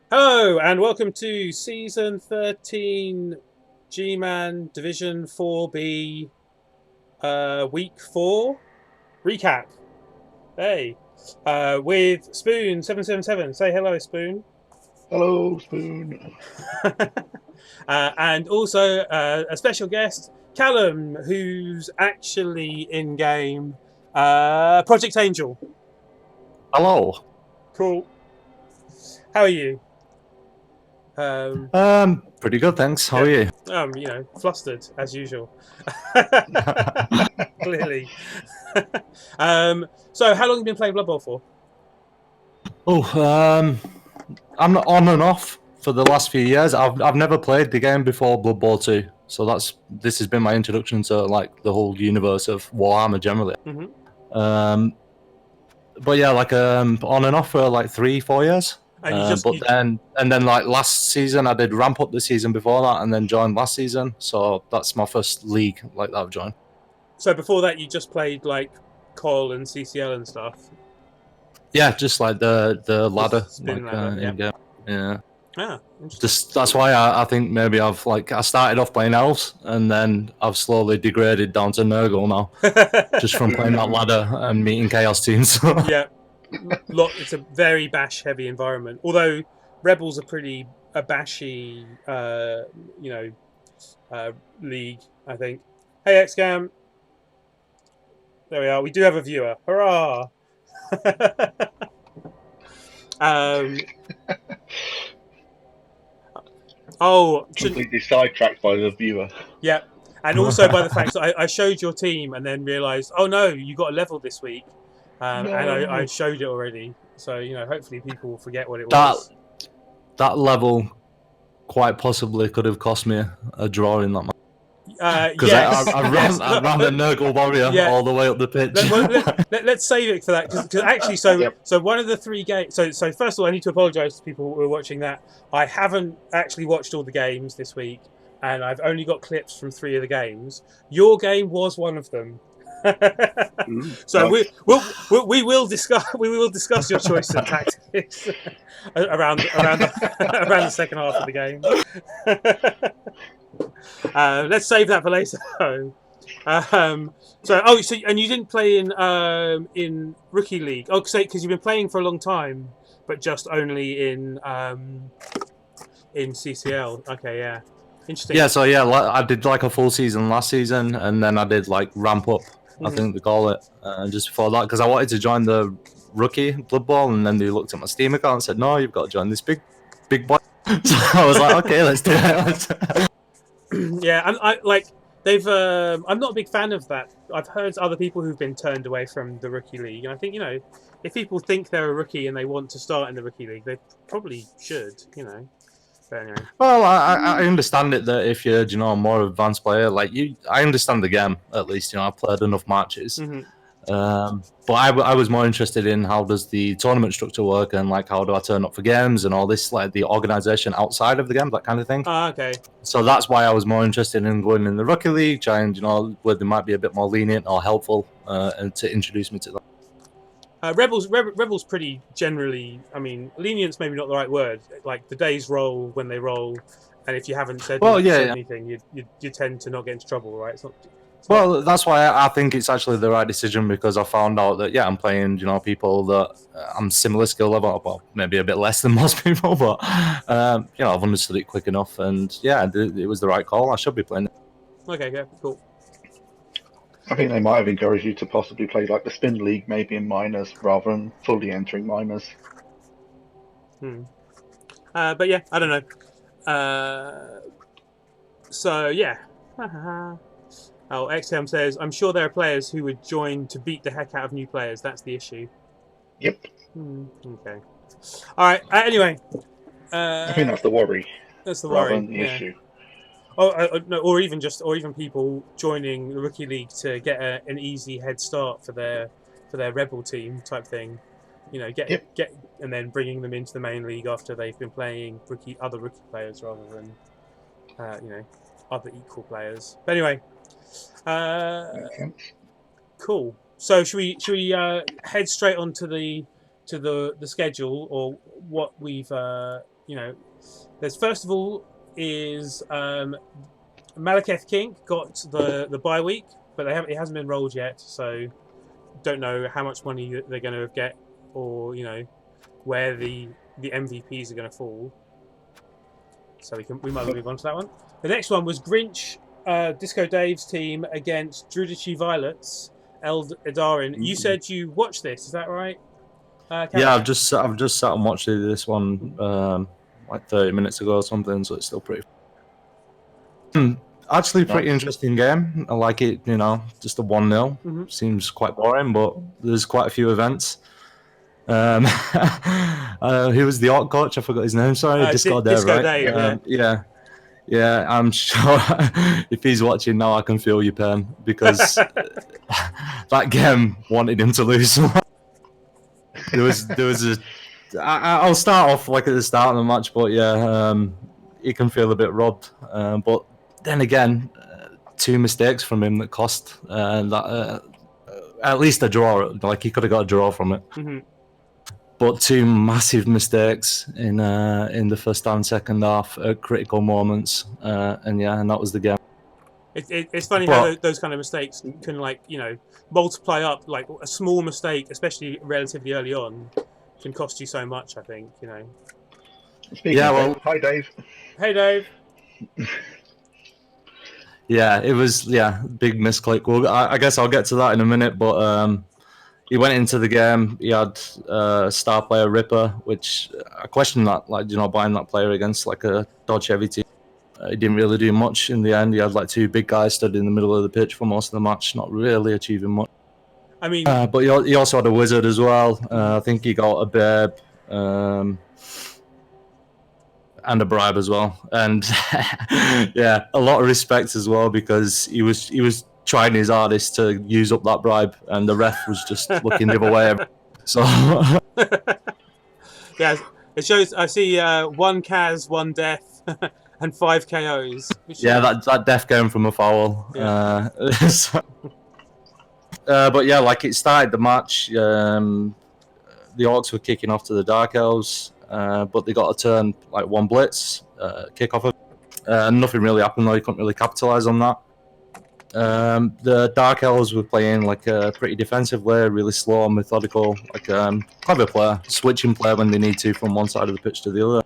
Hello and welcome to season 13 Gman Division 4B week 4 recap. Hey, with Spoon 777. Say hello, Spoon. Hello, Spoon. And also a special guest, Callum, who's actually in game. Project Angel. Hello. Cool. How are you? Um, Pretty good, thanks. How are you? Flustered as usual. Clearly. So, how long have you been playing Blood Bowl for? I'm on and off for the last few years. I've never played the game before Blood Bowl 2, so this has been my introduction to like the whole universe of Warhammer generally. Mm-hmm. But yeah, on and off for like 3-4 years. Then like last season I did ramp up the season before that, and then joined last season. So that's my first league like that I've joined. So before that, you just played like Col and CCL and stuff. Yeah, just like the ladder, spin ladder, in game. Yeah. Ah, Just that's why I think maybe I started off playing elves and then I've slowly degraded down to Nurgle now, just from playing that ladder and meeting chaos teams. Yeah, it's a very bash heavy environment. Although Rebels are pretty a bashy, league. I think. Hey, Xcam. There we are. We do have a viewer. Hurrah! Completely sidetracked by the viewer. Yeah, and also by the fact that I showed your team and then realised, oh no, you got a level this week, and I showed it already. So hopefully people will forget what it was. That level quite possibly could have cost me a draw in that match. Because I ran the Nurgle warrior all the way up the pitch. Let's save it for that because actually, so one of the 3 games. So first of all, I need to apologise to people who are watching that. I haven't actually watched all the games this week, and I've only got clips from 3 of the games. Your game was one of them. So nice. we will discuss your choice of tactics around the second half of the game. Let's save that for later. So and you didn't play in Rookie League? Oh, because you've been playing for a long time, but just only in CCL. Okay, yeah, interesting. Yeah, so I did like a full season last season, and then I did like ramp up. I think they call it just before that because I wanted to join the rookie Blood Bowl, and then they looked at my Steam account and said, "No, you've got to join this big boy." So I was like, "Okay, let's do it." Yeah, I'm not a big fan of that. I've heard other people who've been turned away from the rookie league, and I think if people think they're a rookie and they want to start in the rookie league, they probably should. But anyway. Well, I understand it that if you're a more advanced player, like you, I understand the game at least. I've played enough matches. Mm-hmm. But I was more interested in how does the tournament structure work and like how do I turn up for games and all this, like the organization outside of the game, that kind of thing. Okay. So that's why I was more interested in going in the rookie league, trying where they might be a bit more lenient or helpful, and to introduce me to that. Rebels pretty generally. I mean, lenient's maybe not the right word. Like the days roll when they roll, and if you haven't said anything, you tend to not get into trouble, right? That's why I think it's actually the right decision because I found out that I'm playing people that I'm similar skill level, well maybe a bit less than most people, but I've understood it quick enough, and it was the right call. I should be playing it. Okay, yeah, cool. I think they might have encouraged you to possibly play like the Spin League, maybe in minors, rather than fully entering minors. But yeah, I don't know. So yeah. Oh, XM says, I'm sure there are players who would join to beat the heck out of new players. That's the issue. Yep. Okay. All right. Anyway. I think that's the worry. That's the worry. Rather than the issue. No, or even people joining the rookie league to get an easy head start for their rebel team type thing. Get and then bringing them into the main league after they've been playing other rookie players rather than other equal players. But anyway, cool. So should we head straight on to the schedule or what we've there's first of all is Malekith King got the bye week, but it hasn't been rolled yet, so don't know how much money they're going to get, or where the MVPs are going to fall. So we might as well move on to that one. The next one was Grinch, Disco Dave's team against Drudici Violets, Eld Edarin. You said you watched this, is that right? Yeah, I've just sat and watched this one like 30 minutes ago or something, so it's still pretty. Actually, pretty interesting game. I like it. Just a 1-0. Mhm. Seems quite boring, but there's quite a few events. Who was the art coach? I forgot his name. Sorry, Disco Dave, Disco right? Dave, yeah. I'm sure if he's watching now, I can feel your pain because that game wanted him to lose. there was a. I'll start off like at the start of the match, but he can feel a bit robbed. But then again, 2 mistakes from him that cost at least a draw. Like he could have got a draw from it. Mm-hmm. But 2 massive mistakes in the first and second half at critical moments, and that was the game. It's funny how those kind of mistakes can multiply up. Like a small mistake, especially relatively early on, can cost you so much. I think Speaking of hi Dave. Hey Dave. Yeah, it was big misclick. Well, I guess I'll get to that in a minute, but. He went into the game. He had star player Ripper, which I questioned that, buying that player against like a dodge heavy team. He didn't really do much in the end. He had like 2 big guys stood in the middle of the pitch for most of the match, not really achieving much. I mean, but he also had a wizard as well. I think he got a babe and a bribe as well, and a lot of respect as well because he was trying his hardest to use up that bribe, and the ref was just looking the other way. So, yeah, it shows. I see 1 Kaz, 1 death, and 5 KOs. That death came from a foul. Yeah. But it started the match. The Orcs were kicking off to the Dark Elves, but they got a turn, like 1 blitz, kick off. Nothing really happened though. You couldn't really capitalise on that. The Dark Elves were playing like a pretty defensively, really slow and methodical, clever player, switching player when they need to from one side of the pitch to the other.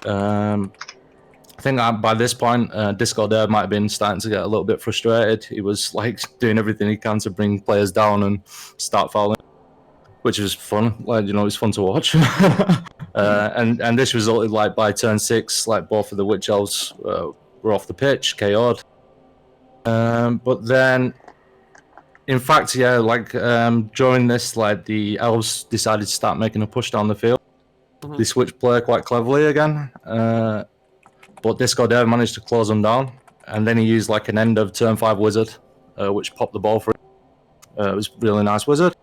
I think by this point, Disco there might have been starting to get a little bit frustrated. He was doing everything he can to bring players down and start fouling, which was fun. It's fun to watch. And this resulted by turn 6, both of the Witch Elves were off the pitch, KO'd. But then, in fact, during this, the Elves decided to start making a push down the field. Mm-hmm. They switched play quite cleverly again, but Disco Dave managed to close them down, and then he used an end of turn 5 wizard, which popped the ball for him. It was a really nice wizard.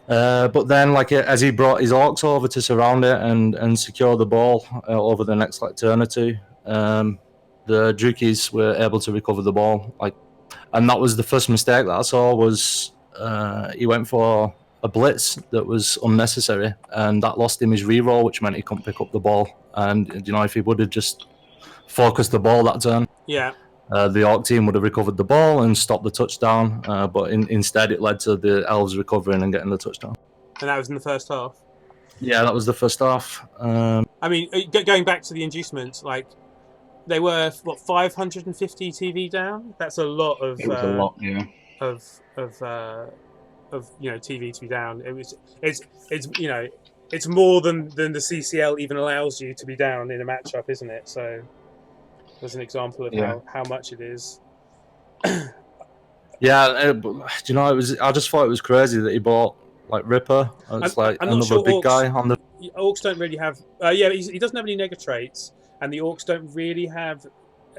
But then, as he brought his Orcs over to surround it and secure the ball over the next turn or 2, the Drukis were able to recover the ball, and that was the first mistake that I saw. Was he went for a blitz that was unnecessary, and that lost him his reroll, which meant he couldn't pick up the ball. And if he would have just focused the ball that turn, the Orc team would have recovered the ball and stopped the touchdown. But instead, it led to the Elves recovering and getting the touchdown. And that was in the first half. Yeah, that was the first half. I mean, going back to the inducements, they were 550 TV down. That's a lot of. It was a lot, yeah. Of TV to be down. It's more than the CCL even allows you to be down in a matchup, isn't it? So there's an example of how much it is. It was. I just thought it was crazy that he bought Ripper. It's another big guy on the. Orcs don't really have. He doesn't have any nega traits. And the Orcs don't really have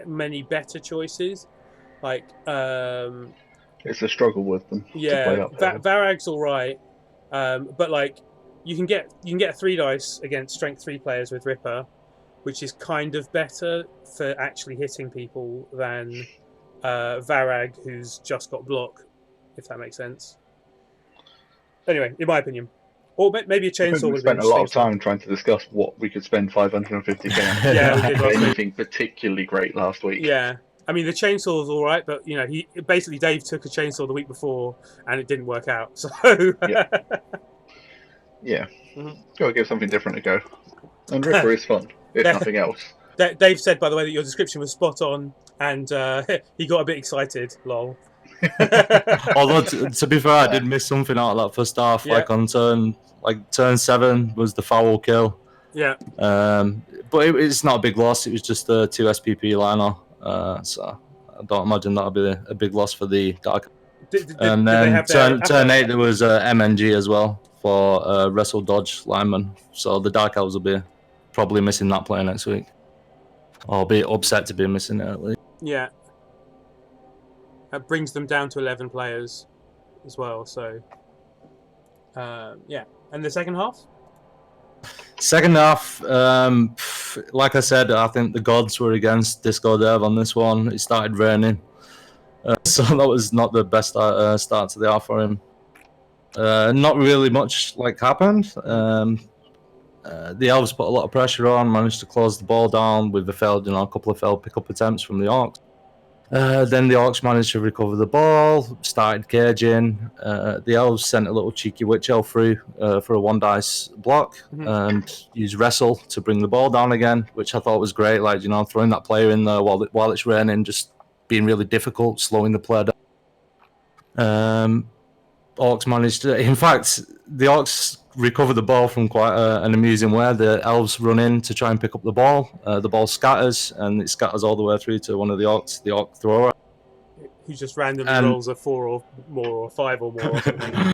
many better choices. It's a struggle with them. Yeah, Varag's all right, but you can get 3 dice against strength 3 players with Ripper, which is kind of better for actually hitting people than Varag, who's just got block, if that makes sense. Anyway, in my opinion. Or maybe a I think chainsaw we would have been spent a lot of interesting. time trying to discuss what we could spend 550k on. Yeah, we did last week. Anything particularly great last week. Yeah. I mean, the chainsaw was all right, but, he basically, Dave took a chainsaw the week before, and it didn't work out. So, Yeah. Mhm. Gotta give something different a go. And Ripper is fun, if Yeah. nothing else. Dave said, by the way, that your description was spot on, and he got a bit excited. Lol. Although to be fair, I did miss something out of that first half. Yeah. Like on turn 7 was the foul kill. Yeah. But it's not a big loss. It was just a 2 SPP liner. So I don't imagine that'll be a big loss for the Dark. And did they then have their turn 8 there was MNG as well for Wrestle Dodge lineman. So the Dark Elves will be probably missing that player next week. I'll be upset to be missing it at least. Yeah. That brings them down to 11 players as well. So, yeah. And the second half? Second half, like I said, I think the gods were against Disco Dev on this one. It started raining. So that was not the best start to the half for him. Not really much happened. The Elves put a lot of pressure on, managed to close the ball down with a couple of failed pick-up attempts from the Orcs. Then the Orcs managed to recover the ball, started caging. The Elves sent a little cheeky Witch Elf through for a 1-dice block and used Wrestle to bring the ball down again, which I thought was great. Throwing that player in there while it's raining, just being really difficult, slowing the player down. Orcs managed to... In fact, the Orcs recover the ball from quite an amusing way. The Elves run in to try and pick up the ball. The ball scatters, and it scatters all the way through to one of the Orcs, the Orc thrower. Who just randomly rolls a 4 or more or 5 or more or something.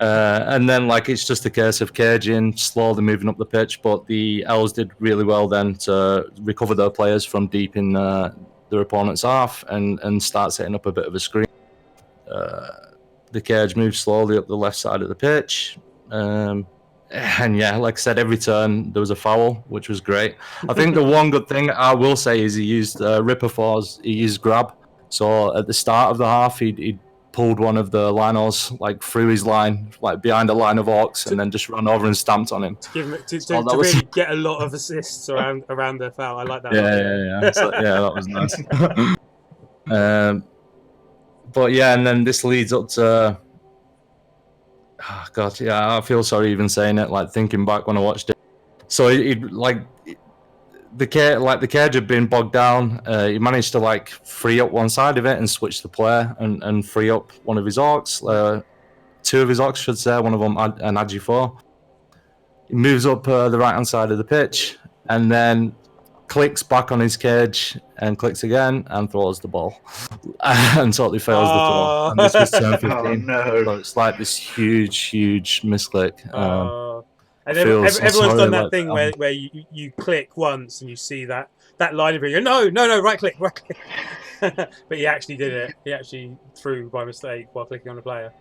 And then it's just a case of caging, slowly moving up the pitch, but the Elves did really well then to recover their players from deep in their opponent's half and start setting up a bit of a screen. The cage moved slowly up the left side of the pitch. And yeah, like I said, every turn there was a foul, which was great. I think the one good thing I will say is he used Ripper Fours, he used grab. So at the start of the half, he pulled one of the linos through his line, behind a line of Orcs, and then just run over and stamped on him. To give him to really get a lot of assists around the foul. I like that. Yeah. So, yeah, that was nice. But yeah, and then this leads up to. Oh God, yeah, I feel sorry even saying it. Thinking back when I watched it, so the cage had been bogged down. He managed to free up one side of it and switch the player and free up one of his Orcs. 2 of his Orcs, should say. One of them an Agi 4. He moves up the right hand side of the pitch and then clicks back on his cage and clicks again and throws the ball and totally fails the throw. And this was turn 15. Oh, no. So it's this huge misclick. And everyone's done that thing where you click once and you see that line of video. No, right click. But he actually did it. He actually threw by mistake while clicking on a player.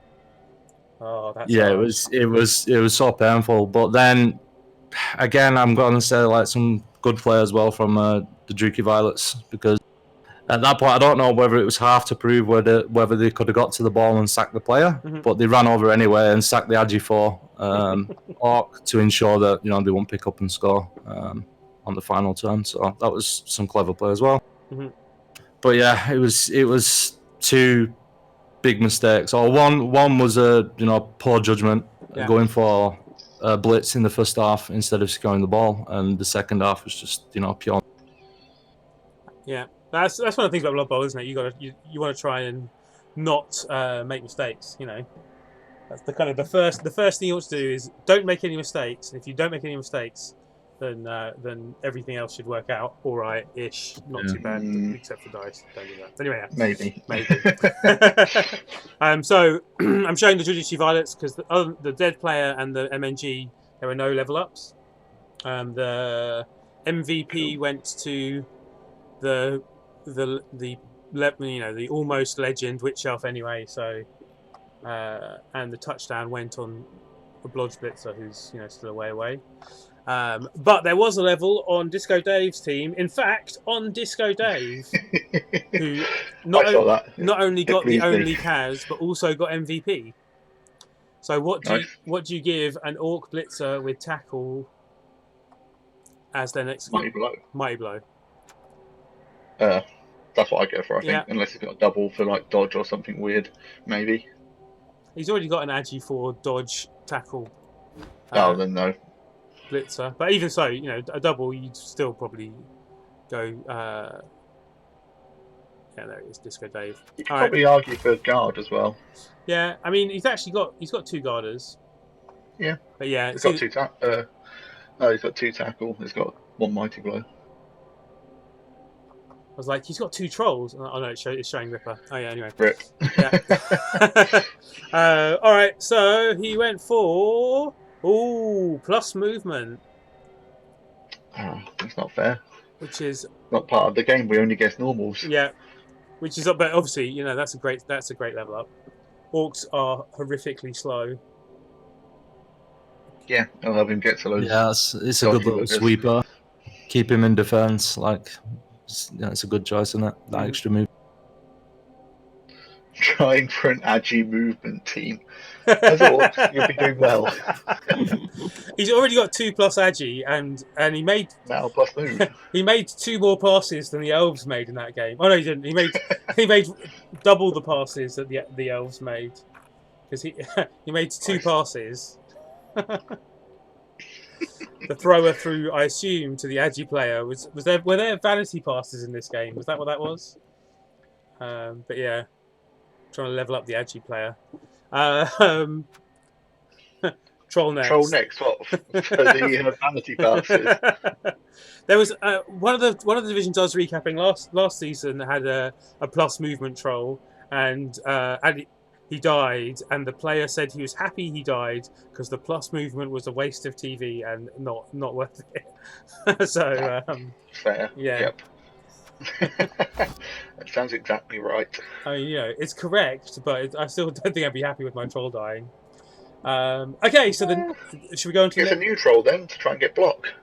Oh, that's hard. It was so painful. But then again, I'm going to say some good play as well from the Druki Violets, because at that point I don't know whether it was half to prove whether they could have got to the ball and sacked the player, but they ran over anyway and sacked the Agi 4 Orc to ensure that they won't pick up and score on the final turn. So that was some clever play as well. But yeah, it was 2 big mistakes. Or one was a poor judgment, going for blitz in the first half instead of securing the ball, and the second half was just pure. Yeah, that's one of the things about Blood Bowl, isn't it? You want to try and not make mistakes. That's the kind of the first thing you want to do is don't make any mistakes. And if you don't make any mistakes, then everything else should work out all right-ish, not too bad, except for dice. Don't do that. Anyway, maybe. So I'm showing the Judiciary Violets because the dead player and the MNG, there were no level ups. The MVP went to the almost legend Witch Elf anyway. So and the touchdown went on a Blodge Blitzer who's still away. But there was a level on Disco Dave's team. In fact, on Disco Dave, who not only got the only Kaz, but also got MVP. So what do Nice. you give an Orc Blitzer with tackle as their next Mighty Blow. Mighty Blow? That's what I go for, I think. Yeah. Unless he's got a double for like dodge or something weird, maybe. He's already got an agi for dodge tackle. Oh, then no. Blitzer, but even so, a double, you'd still probably go. Yeah, there it is, Disco Dave. You could probably argue for guard as well. Yeah, I mean, he's got two guarders. Yeah. But yeah, He's got two tackle. No, he's got two tackle. He's got one Mighty Blow. I was like, he's got two trolls. Oh no, it's showing Ripper. Oh yeah, anyway. Rip. Yeah. All right, so he went for plus movement. Oh, that's not fair. Which is not part of the game. We only guess normals. Yeah, which is but obviously that's a great level up. Orcs are horrifically slow. Yeah, I'll have him get to those. Yeah, it's a good little sweeper. Keep him in defense. It's a good choice, isn't it? That extra move. Trying for an agi movement team. As Orcs, you'll be doing well. He's already got 2+ agi, and he made now plus move. He made 2 more passes than the elves made in that game. Oh no, he didn't. He made double the passes that the elves made, because he made 2 passes. The thrower through, I assume, to the agi player were there vanity passes in this game? Was that what that was? But yeah, trying to level up the agi player. Troll next. Troll next. What for the vanity passes? There was one of the divisions I was recapping last season had a plus movement troll, and he died, and the player said he was happy he died because the plus movement was a waste of TV and not worth it. So fair. Yeah. Yep. That sounds exactly right. I mean, it's correct, but I still don't think I'd be happy with my troll dying. Okay, so then should we go into a new troll then to try and get block?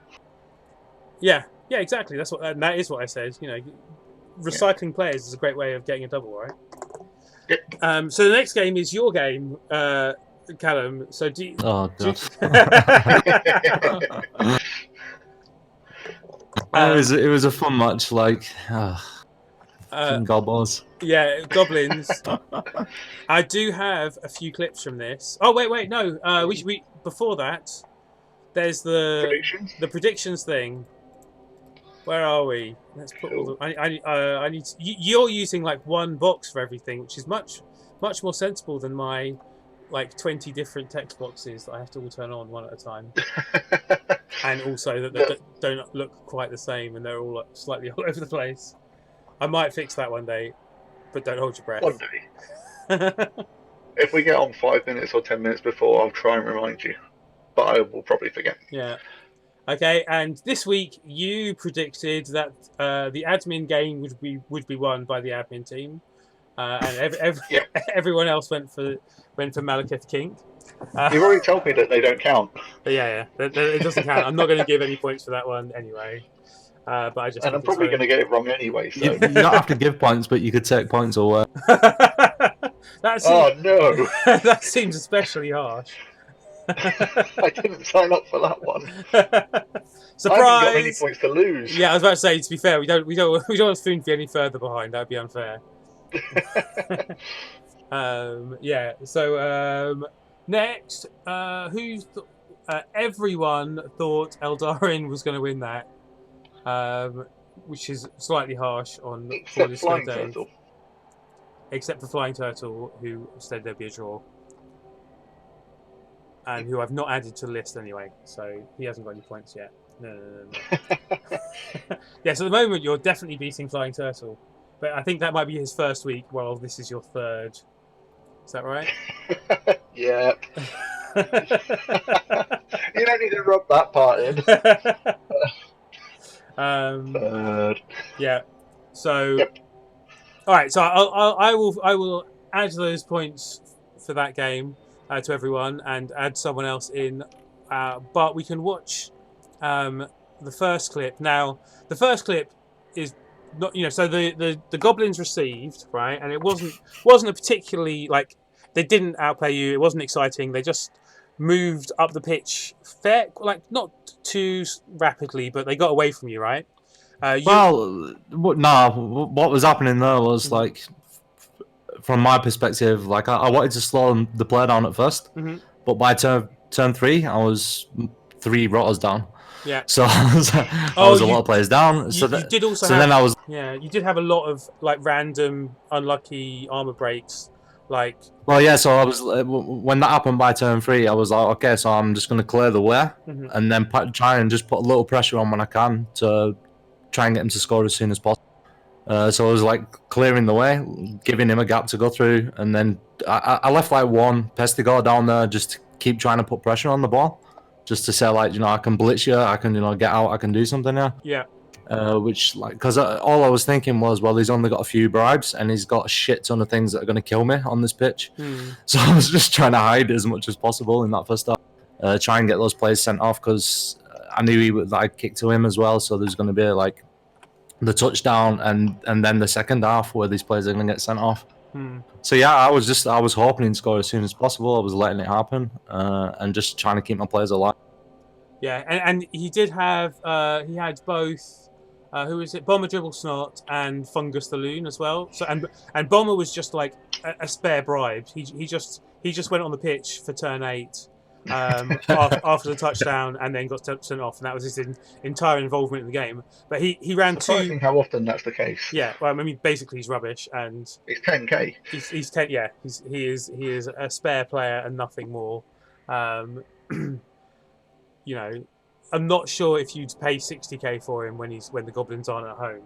Yeah, exactly. That is what I said. Recycling players is a great way of getting a double, right? Yep. So the next game is your game, Callum. So do you... Oh god. It was a fun match. Goblins. Yeah, goblins. I do have a few clips from this. Oh wait, no. We before that, there's the predictions thing. Where are we? Let's put all the. I need. You're using one box for everything, which is much more sensible than my 20 different text boxes that I have to all turn on one at a time, and also that they don't look quite the same and they're all slightly all over the place. I might fix that one day, but don't hold your breath. One day. If we get on 5 minutes or 10 minutes before, I'll try and remind you, but I will probably forget. Yeah. Okay, and this week you predicted that the admin game would be won by the admin team, and everyone else went for Malekith King. You've already told me that they don't count. Yeah, it doesn't count. I'm not going to give any points for that one anyway. But I just. And I'm probably going to get it wrong anyway. So. You don't have to give points, but you could take points away. Oh no! That seems especially harsh. I didn't sign up for that one. Surprise! I haven't got many points to lose. Yeah, I was about to say. To be fair, we don't want Spoon to be any further behind. That'd be unfair. Yeah. So next, everyone thought Eldarin was going to win that, which is slightly harsh on Flying Turtle. Except for Flying Turtle, who said there'd be a draw. And who I've not added to the list anyway, so he hasn't got any points yet. No. Yeah, so at the moment you're definitely beating Flying Turtle, but I think that might be his first week. Well, this is your third. Is that right? Yeah. You don't need to rub that part in. Third. Yeah. So. Yep. All right. So I will add those points for that game. To everyone and add someone else in, but we can watch the first clip. Now, the first clip is not, so the goblins received, right, and it wasn't a particularly they didn't outplay you. It wasn't exciting. They just moved up the pitch not too rapidly, but they got away from you, right? What was happening there was Mhm. like, from my perspective, like I wanted to slow the play down at 1st, but by turn 3, I was 3 rotters down. Yeah. So I was a lot of players down. You did also you did have a lot of like random unlucky armor breaks, like. Well, yeah. So I was when that happened by turn 3, I was like, okay, so I'm just going to clear the way, and then try and just put a little pressure on when I can to try and get him to score as soon as possible. So I was like clearing the way, giving him a gap to go through, and then I left like one Pestigore down there just to keep trying to put pressure on the ball, just to say like, I can blitz you, I can get out, I can do something here. Yeah. Which like, because all I was thinking was, well, he's only got a few bribes and he's got a shit ton of things that are going to kill me on this pitch. So I was just trying to hide as much as possible in that first half, try and get those players sent off, because I knew I'd kick to him as well, so there's going to be like the touchdown and then the second half where these players are going to get sent off. So yeah, I was hoping to score as soon as possible. I was letting it happen, and just trying to keep my players alive. Yeah, and he did have he had both who is it, Bomber Dribble Snot and Fungus the Loon as well. So and Bomber was just like a spare bribe. He just went on the pitch for turn 8 after the touchdown, and then got sent off, and that was his entire involvement in the game. But he ran surprising how often that's the case. Yeah, well, I mean, basically he's rubbish, and it's 10k. He's 10. Yeah, he is a spare player and nothing more. I'm not sure if you'd pay 60k for him when the Goblins aren't at home.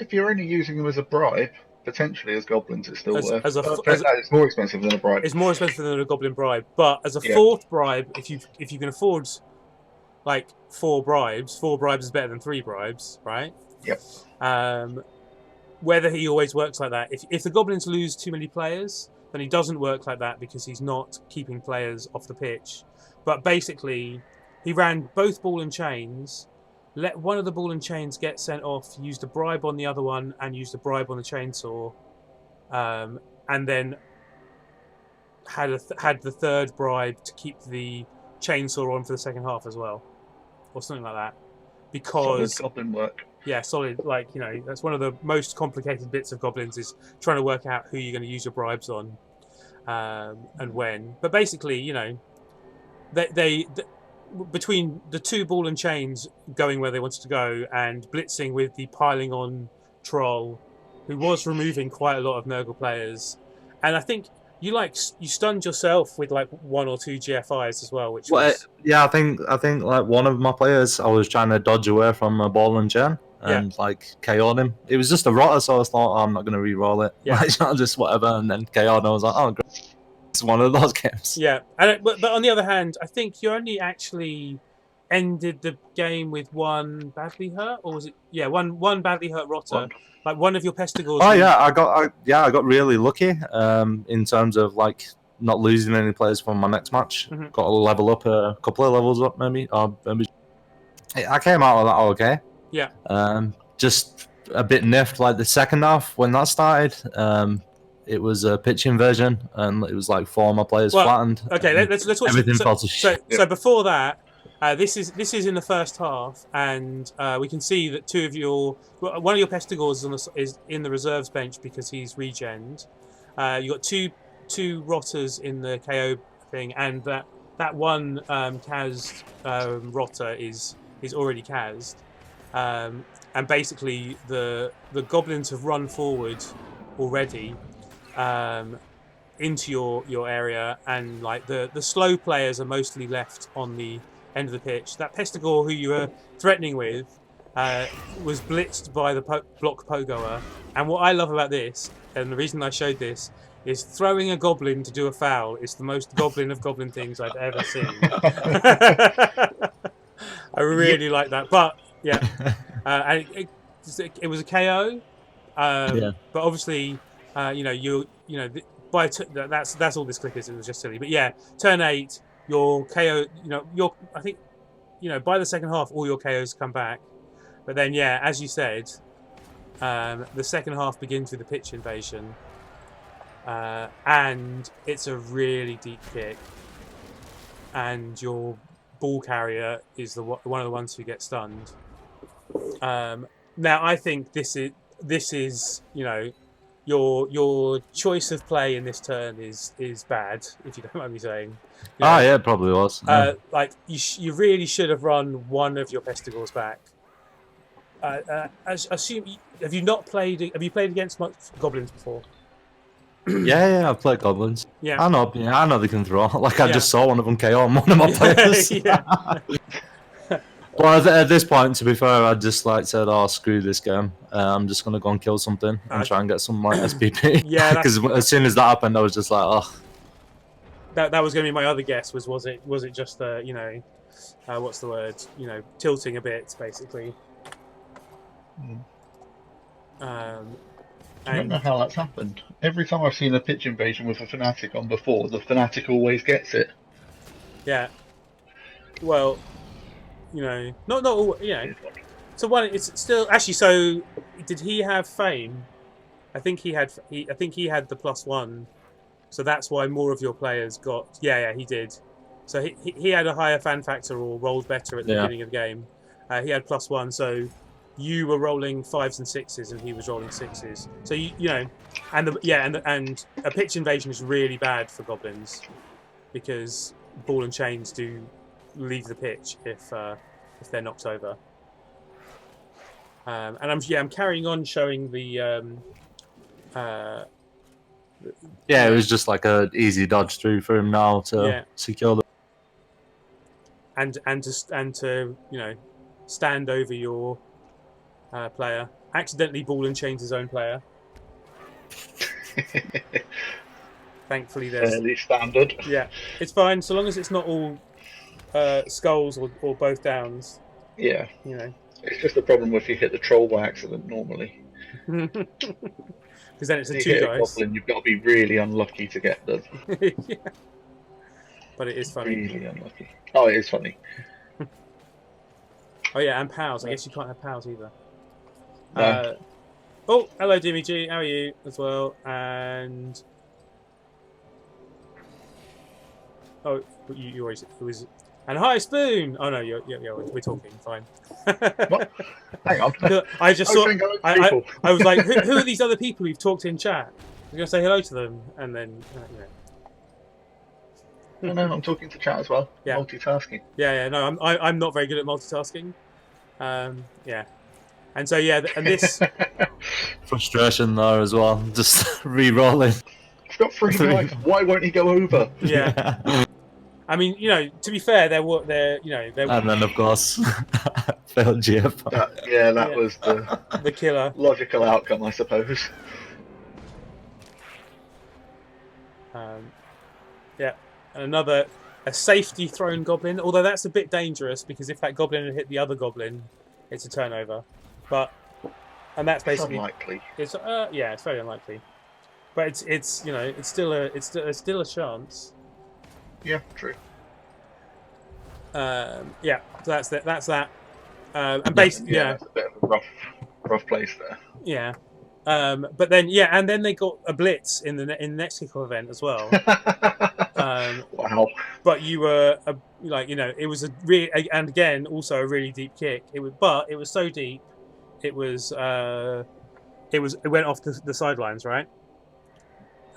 If you're only using him as a bribe, potentially as Goblins, it's still worth. It's more expensive than a bribe. It's more expensive than a Goblin bribe, but as a fourth bribe, if you can afford like 4 bribes is better than 3 bribes, right? Yep. Whether he always works like that, if the Goblins lose too many players, then he doesn't work like that because he's not keeping players off the pitch. But basically, he ran both ball and chains, let one of the ball and chains get sent off, used a bribe on the other one, and used a bribe on the chainsaw, and then had the third bribe to keep the chainsaw on for the second half as well, or something like that. Because solid Goblin work. Yeah, solid. Like, that's one of the most complicated bits of Goblins, is trying to work out who you're going to use your bribes on, and when. But basically, they between the 2 ball and chains going where they wanted to go and blitzing with the piling on troll, who was removing quite a lot of Nurgle players, and I think you stunned yourself with like 1 or 2 GFIs as well, which was... Yeah, I think like one of my players, I was trying to dodge away from a ball and chain and like KO'd him. It was just a rotter, so I thought, I'm not going to re-roll it. Yeah, like, just whatever, and then KO'd, and I was like, oh great. It's one of those games. Yeah, but on the other hand, I think you only actually ended the game with 1 badly hurt, or was it? Yeah, one badly hurt rotter. Like one of your Pestigores. Oh yeah, I got really lucky in terms of like not losing any players from my next match. Got to level up a couple of levels up, maybe. I came out of that okay. Yeah. Just a bit niffed like the second half when that started. It was a pitch inversion, and it was like 4 of my players flattened. Okay, let's watch everything. Fell to shit. So before that, this is in the first half, and we can see that one of your Pestigores is in the reserves bench because he's regened. You got two rotters in the KO thing, and that one Kaz rotter is already Kaz'd, and basically the Goblins have run forward already. Into your area, and like the slow players are mostly left on the end of the pitch. That Pestigore who you were threatening with was blitzed by the block pogoer, and what I love about this, and the reason I showed this, is throwing a goblin to do a foul is the most Goblin of Goblin things I've ever seen. I really like that, but yeah, and it was a KO, but obviously. That's all this clip is. It was just silly, but yeah, turn 8, your KO. I think, by the second half, all your KOs come back, but then yeah, as you said, the second half begins with the pitch invasion, and it's a really deep kick, and your ball carrier is one of the ones who gets stunned. Now I think this is your choice of play in this turn is bad, if you don't mind me saying. Yeah, it probably was. Like you really should have run one of your Pestigors back. Assume have you played against much goblins before? Yeah, I've played goblins. Yeah, I know they can throw. Like I just saw one of them KO on one of my players. But at this point, to be fair, I just said, "Oh, screw this game. I'm just gonna go and kill something and try and get some SPP." Yeah, because as soon as that happened, I was just like, "Oh." That was going to be my other guess. Was it just what's the word? Tilting a bit, basically. I don't know how that's happened. Every time I've seen a pitch invasion with a fanatic on before, the fanatic always gets it. Yeah. Well, not all. So one, it's still actually. So did he have fame? I think he had the +1, so that's why more of your players got. Yeah, he did. So he had a higher fan factor or rolled better at the beginning of the game. He had +1, so you were rolling 5s and 6s, and he was rolling 6s. So and a pitch invasion is really bad for goblins because ball and chains do leave the pitch if they're knocked over. And I'm carrying on showing the. It was just like a easy dodge through for him now to secure the. And to stand over your player. Accidentally ball and chains his own player. Thankfully, there's fairly standard. Yeah, it's fine so long as it's not all skulls or both downs. Yeah, it's just a problem if you hit the troll by accident normally. Because then it's a 2 hit dice. A goblin, you've got to be really unlucky to get them. Yeah. But it is funny. Really unlucky. Oh, it is funny. Oh yeah, and pals. I guess you can't have pals either. No. Oh, hello, Jimmy G. How are you as well? And you always it was. And hi, Spoon. Oh no, we're talking. Fine. What? Hang on. I just saw. I was like, who are these other people who've talked in chat? I'm gonna say hello to them, and then No, I'm talking to chat as well. Yeah. Multitasking. Yeah. No, I'm not very good at multitasking. Yeah. And so and this frustration there as well, just re-rolling. He's got 3 lives. Why won't he go over? Yeah. I mean, to be fair, they're and then of course failed GF. That was the killer. Logical outcome, I suppose. And a safety thrown goblin, although that's a bit dangerous because if that goblin had hit the other goblin, it's a turnover. And that's basically unlikely. It's it's very unlikely, but it's still a chance. Yeah, true. So that's that. And basically, that's a bit of a rough place there. Yeah. But then and then they got a blitz in the next kickoff event as well. Wow. But you were it was a really, and again also a really deep kick. It was so deep, it went off the sidelines, right?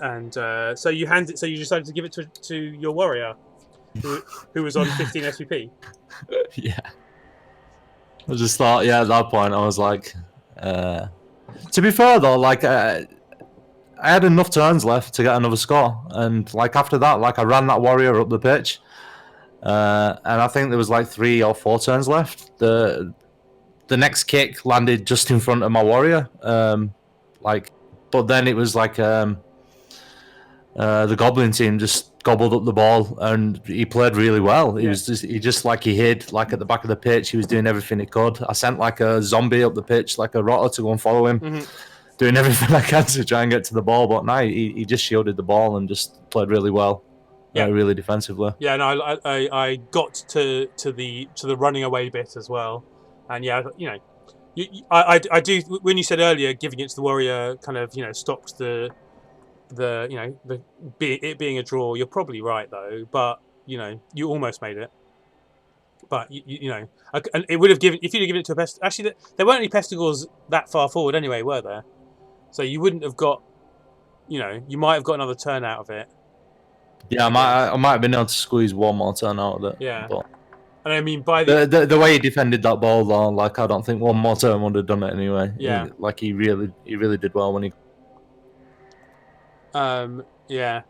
And so you decided to give it to your warrior, who was on 15 SVP. Yeah. I just thought, at that point I was like, to be fair though, I had enough turns left to get another score, and after that, I ran that warrior up the pitch, and I think there was 3 or 4 turns left. The next kick landed just in front of my warrior, but then it was the goblin team just gobbled up the ball, and he played really well. He hid at the back of the pitch. He was doing everything he could. I sent a zombie up the pitch, a rotter, to go and follow him. Mm-hmm. Doing everything I can to try and get to the ball, but no, he just shielded the ball and just played really well, really defensively. Yeah, no, I got to the running away bit as well, and I do. When you said earlier, giving it to the warrior kind of stopped the it being a draw. You're probably right though, but you almost made it. But and it would have given if you'd have given it to a pest. Actually, there weren't any pestigores that far forward anyway, were there? So you wouldn't have got. You might have got another turn out of it. Yeah, I might have been able to squeeze one more turn out of it. Yeah. But and I mean, by the way he defended that ball, though, like I don't think one more turn would have done it anyway. Yeah. He really did well when he. Yeah,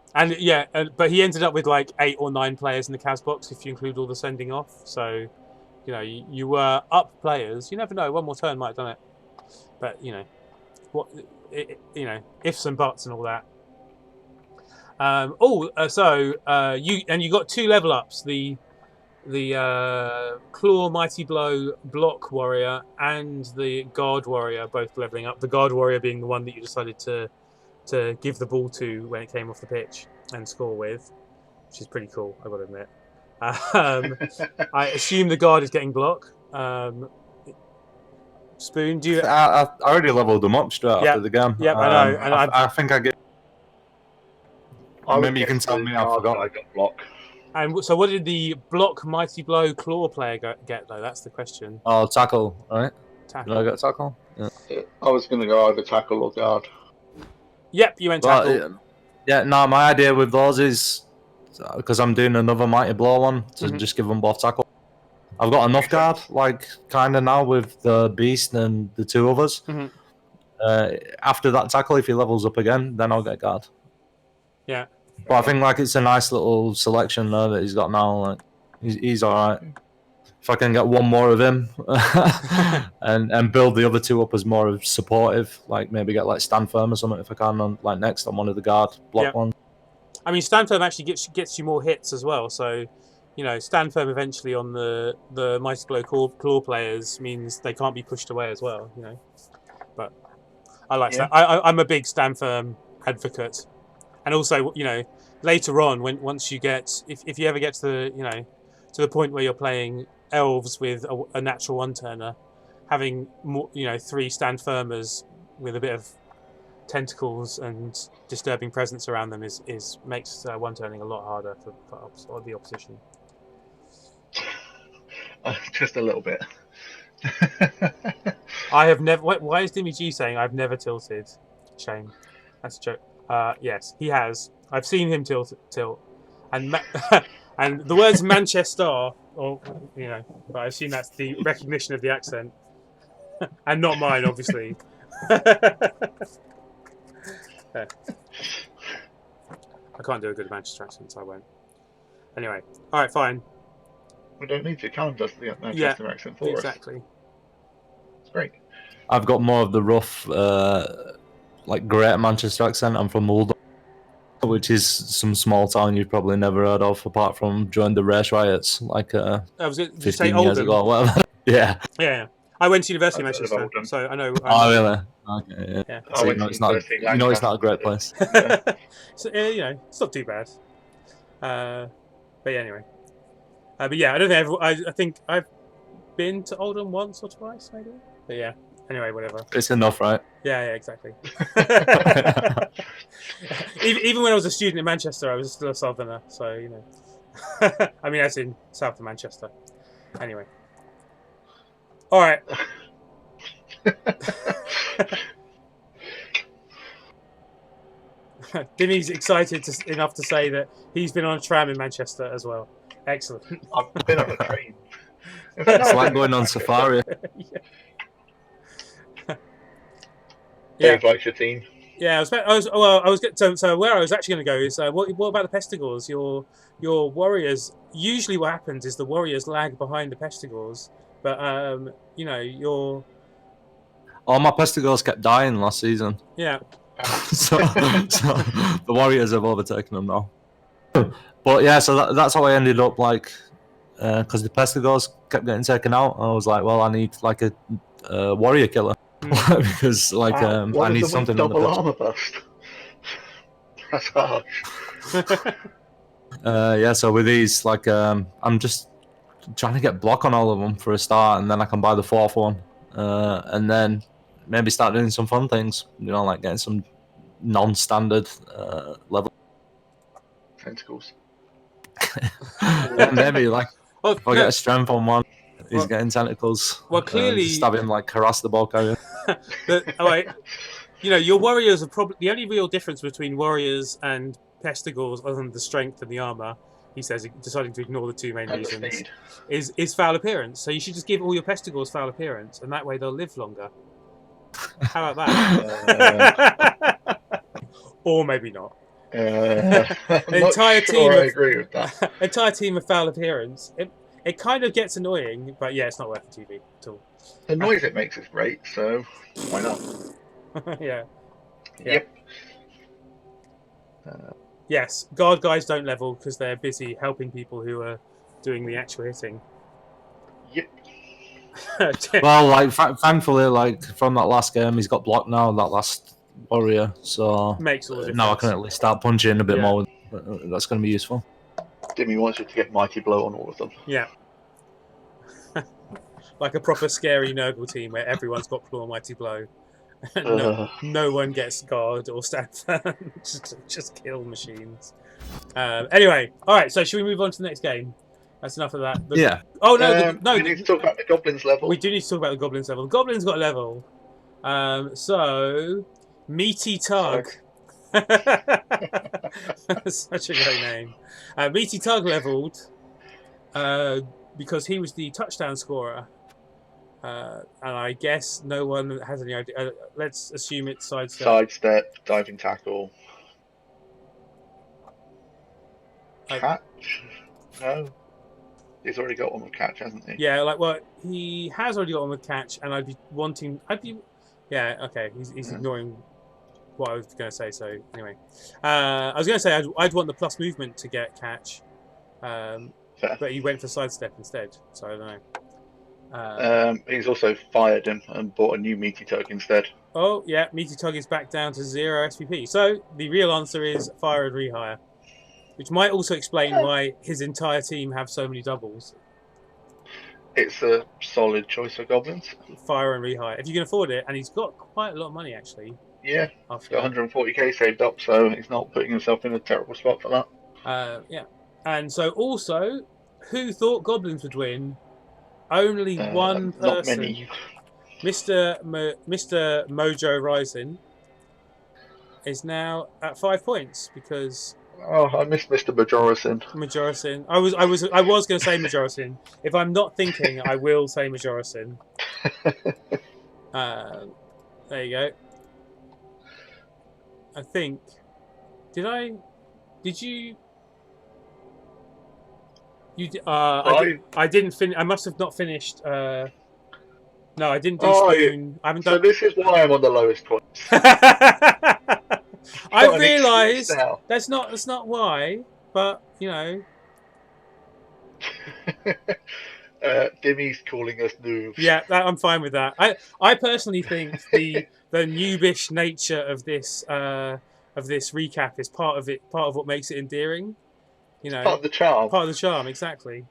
but he ended up with like 8 or 9 players in the Cavs box if you include all the sending off. So, you were up players. You never know. One more turn might have done it. But ifs and buts and all that. You got 2 level ups. The Claw Mighty Blow Block Warrior and the Guard Warrior both leveling up. The Guard Warrior being the one that you decided to give the ball to when it came off the pitch and score with, which is pretty cool, I've got to admit. I assume the guard is getting block. Spoon, do you? I already leveled them up straight after the game. Yeah, I know. And I think I get. Maybe you can tell me. I forgot. I got block. And so, what did the Block Mighty Blow Claw player get though? That's the question. Oh, tackle, right? Tackle. Did I get tackle? Yeah. I was going to go either tackle or guard. Yep, you went tackle. My idea with those is because I'm doing another Mighty Blow one to just give them both tackle. I've got enough guard, like kind of now with the Beast and the 2 others. After that tackle, if he levels up again, then I'll get guard. Yeah. But I think like it's a nice little selection there that he's got now. Like he's all right. If I can get one more of him and build the other 2 up as more of supportive, like maybe get like Stand Firm or something if I can on like next on one of the guard block ones. I mean, Stand Firm actually gets you more hits as well. So, Stand Firm eventually on the Mighty Blow Claw players means they can't be pushed away as well. But I like that. I'm a big Stand Firm advocate, and also later on once you get if you ever get to the to the point where you're playing elves with a natural one-turner, having more, 3 Stand Firmers with a bit of tentacles and disturbing presence around them makes one-turning a lot harder for the opposition. Just a little bit. I have never. Why is Dimmy G saying I've never tilted? Shame. That's a joke. Yes, he has. I've seen him tilt, and and the words Manchester, or but I assume that's the recognition of the accent, and not mine, obviously. I can't do a good Manchester accent, so I won't. Anyway, all right, fine. We don't need to. Callum does the Manchester accent for us. Exactly. It's great. I've got more of the rough, like great Manchester accent. I'm from Mulder, which is some small town you've probably never heard of, apart from during the race riots, like 15 years ago or whatever. Yeah. I went to University of Manchester, so I know. Oh, really? Okay, yeah. So it's not a great place. So, it's not too bad. But yeah, anyway. But yeah, I don't think I think I've been to Oldham once or twice, maybe. But yeah. Anyway, whatever. It's enough, right? Yeah, exactly. Even when I was a student in Manchester, I was still a southerner, so I mean, as in south of Manchester. Anyway. All right. Dimmy's excited enough to say that he's been on a tram in Manchester as well. Excellent. I've been on a train. It's like going on safari. Dave likes your team. Yeah, so where I was actually going to go is what about the Pestigores? Your warriors. Usually, what happens is the warriors lag behind the Pestigores, but your all my Pestigores kept dying last season. Yeah. so the warriors have overtaken them now. But yeah, so that's how I ended up like, because the Pestigores kept getting taken out. I was like, well, I need like a warrior killer. Because like I need something double armor burst. That's harsh. Yeah, so with these, like I'm just trying to get block on all of them for a start, and then I can buy the 4th one, and then maybe start doing some fun things. Like getting some non-standard level. Tentacles. Yeah, maybe like Oh, if I no, get a strength on one, he's Well- getting tentacles. well, clearly- just stab him like harass the ball carrier. all right. You know, your warriors are probably the only real difference between warriors and pestigores, other than the strength and the armor. He says, deciding to ignore the two main And the reasons, speed. is foul appearance. So you should just give all your pestigores foul appearance, and that way they'll live longer. How about that? Or maybe not. I'm not Entire sure team I of- agree with that. Entire team of foul appearance. It kind of gets annoying, but yeah, it's not worth the TV at all. The noise it makes is great, so why not? Yeah. Yep. Yes, guard guys don't level because they're busy helping people who are doing the actual hitting. Yep. Well, like thankfully, like from that last game, he's got blocked now. That last warrior, so Makes all the difference. now I can at least start punching a bit Yeah. more. That's going to be useful. Dimmy wants you to get Mighty Blow on all of them. Yeah. Like a proper scary Nurgle team where everyone's got Claw Mighty Blow. No one gets guard or stand firm. just kill machines. Anyway, all right. So should we move on to the next game? That's enough of that. Yeah. Oh no, we need to talk about the Goblins level. We do need to talk about the Goblins level. The Goblins got a level. So Meaty Tug. Such a great name. Meaty Tug leveled because he was the touchdown scorer. And I guess no one has any idea. Let's assume it's sidestep. Sidestep, diving tackle. Uh, Catch? No. He's already got one with catch, hasn't he? Yeah, well, he has already got one with catch, and yeah, okay, he's ignoring what I was going to say, so anyway. I was going to say I'd want the plus movement to get catch, but he went for sidestep instead, so I don't know. He's also fired him and bought a new Meaty Tug instead. Oh, yeah, Meaty Tug is back down to 0 SPP. So the real answer is fire and rehire, which might also explain why his entire team have so many doubles. It's a solid choice for Goblins. Fire and rehire. If you can afford it, and he's got quite a lot of money, actually. Yeah, After got 140k saved up, so he's not putting himself in a terrible spot for that. Yeah. And so also, who thought Goblins would win? Only one person. Not many. Mr. Mojo Rising is now at 5 points because Oh, I missed Mr. Majorison. Majorison. I was going to say Majorison. If I'm not thinking, I will say Majorison. There you go. I think. Did you? I didn't finish. I must have not finished. No, I didn't do spoon. I haven't done. So this is why I'm on the lowest points. I realised that's not why, but you know. Dimmy's calling us noobs. Yeah, I'm fine with that. I personally think the noobish nature of this recap is part of what makes it endearing. You know, Part of the charm. Part of the charm, exactly.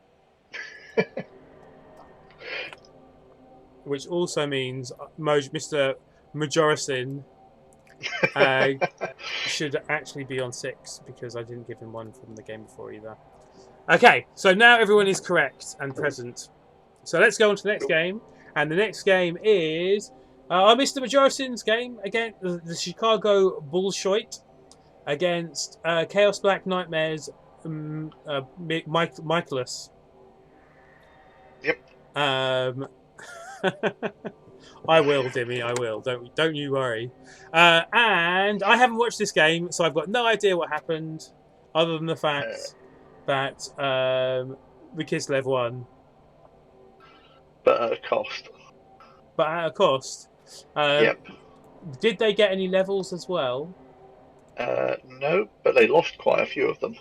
Which also means Mr. Majorison should actually be on 6 because I didn't give him 1 from the game before either. Okay, so now everyone is correct and present. So let's go on to the next game. And the next game is Mr. Majorison's game again, the Chicago Bullshit against Chaos Black Nightmares Michaelis. Yep. I will, Dimmy. I will. Don't you worry. And I haven't watched this game, so I've got no idea what happened, other than the fact that the Kislev won. But at a cost. But at a cost. Yep. Did they get any levels as well? No, but they lost quite a few of them.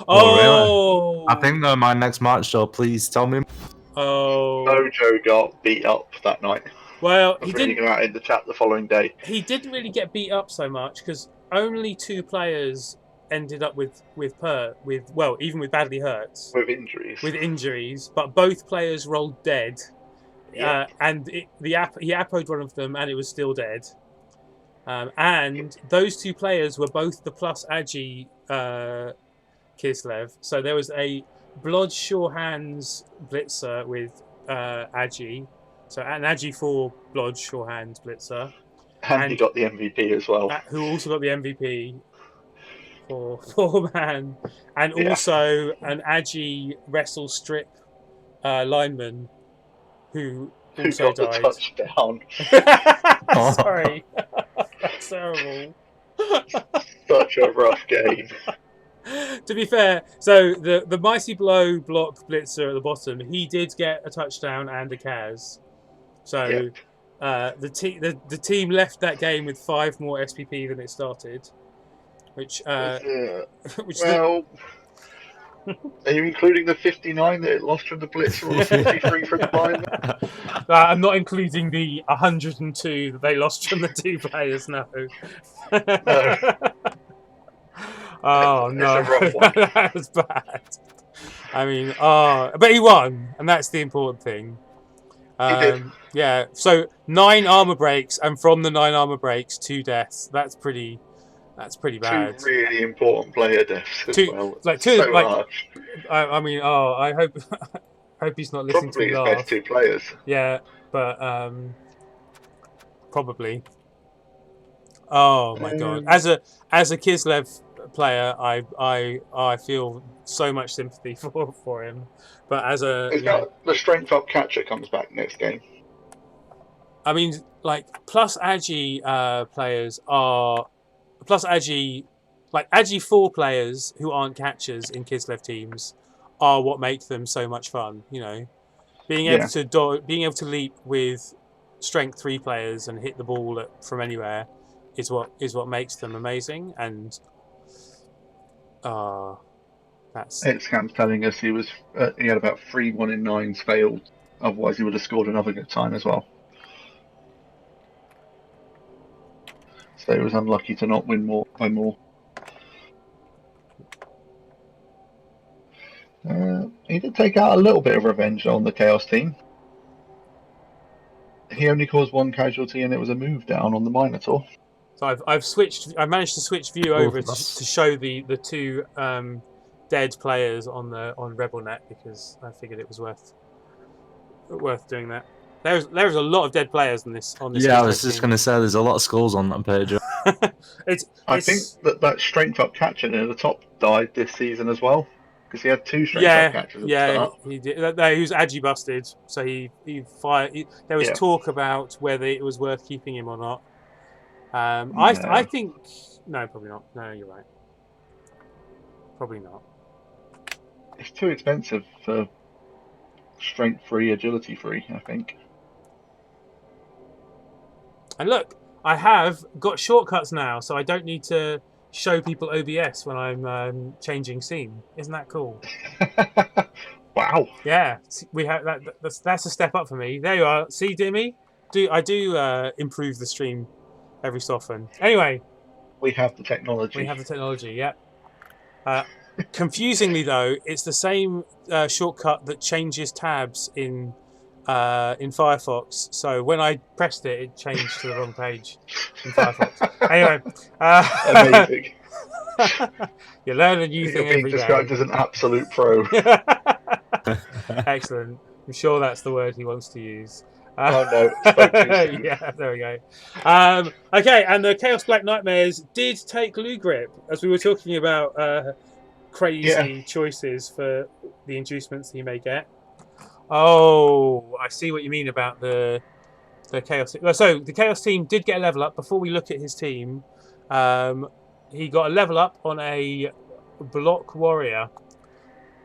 Oh, really? I think they're my next match, so please tell me. Oh, Mojo got beat up that night. Well, he didn't. Go out in the chat the following day. He didn't really get beat up so much because only 2 players ended up with even with badly hurts. With injuries. But both players rolled dead. Yeah. And he appoed one of them, and it was still dead. And those two players were both the plus Agi Kislev. So there was a Blod Sure Hands Blitzer with Agi. So an Agi 4 Blod Sure Hands Blitzer. And he got the MVP as well. Who also got the MVP for 4-man. And also an Agi Wrestle Strip lineman who also died. The touchdown. Sorry. That's terrible. Such a rough game. To be fair, so the Mighty Blow block blitzer at the bottom, he did get a touchdown and a Kaz. So the team left that game with 5 more SPP than it started. Which are you including the 59 that it lost from the blitzer or the 53 from the lineman? I'm not including the 102 that they lost from the 2 players. No. No. Oh no, it's a rough one. that was bad. I mean, but he won, and that's the important thing. He did. Yeah. So 9 armor breaks, and from the 9 armor breaks, 2 deaths. That's pretty bad. 2 really important player deaths as well. Harsh. I mean, I hope he's not listening Probably to me his laugh. best 2 players. Yeah, but oh my god! As a Kislev player, I feel so much sympathy for him. But as the strength up catcher comes back next game. I mean, like plus Agi players are plus Agi, like Agi 4 players who aren't catchers in Kislev teams are what make them so much fun. You know, being able to leap with strength 3 players and hit the ball from anywhere is what makes them amazing. And that's Xcam's telling us he had about 3 1-in-9s failed. Otherwise, he would have scored another good time as well. So he was unlucky to not win by more. He did take out a little bit of revenge on the Chaos team. He only caused 1 casualty, and it was a move down on the Minotaur. So I've managed to switch view over to show the 2 dead players on RebelNet because I figured it was worth doing that. There's a lot of dead players on this. Yeah, I was just going to say there's a lot of skulls on that page. I think that strength up catcher near the top died this season as well because he had 2 strength up catchers. He did. He was Agi busted, so he fired. There was talk about whether it was worth keeping him or not. I think no, probably not. No, you're right. Probably not. It's too expensive for strength 3, agility 3, I think. And look, I have got shortcuts now, so I don't need to show people OBS when I'm changing scene. Isn't that cool? Wow. Yeah, we have that. That's a step up for me. There you are. See, Dimmy? I do improve the stream every so often. Anyway, we have the technology. Yeah. Confusingly though, it's the same shortcut that changes tabs in Firefox. So when I pressed it, it changed to the wrong page in Firefox. Anyway, amazing. You learn a new thing every day. Described as an absolute pro. Excellent. I'm sure that's the word he wants to use. No. Yeah, there we go. Okay, and the Chaos Black Nightmares did take Glue Grip, as we were talking about crazy choices for the inducements that you may get. Oh, I see what you mean about the Chaos team. So the Chaos team did get a level up. Before we look at his team, he got a level up on a Block Warrior,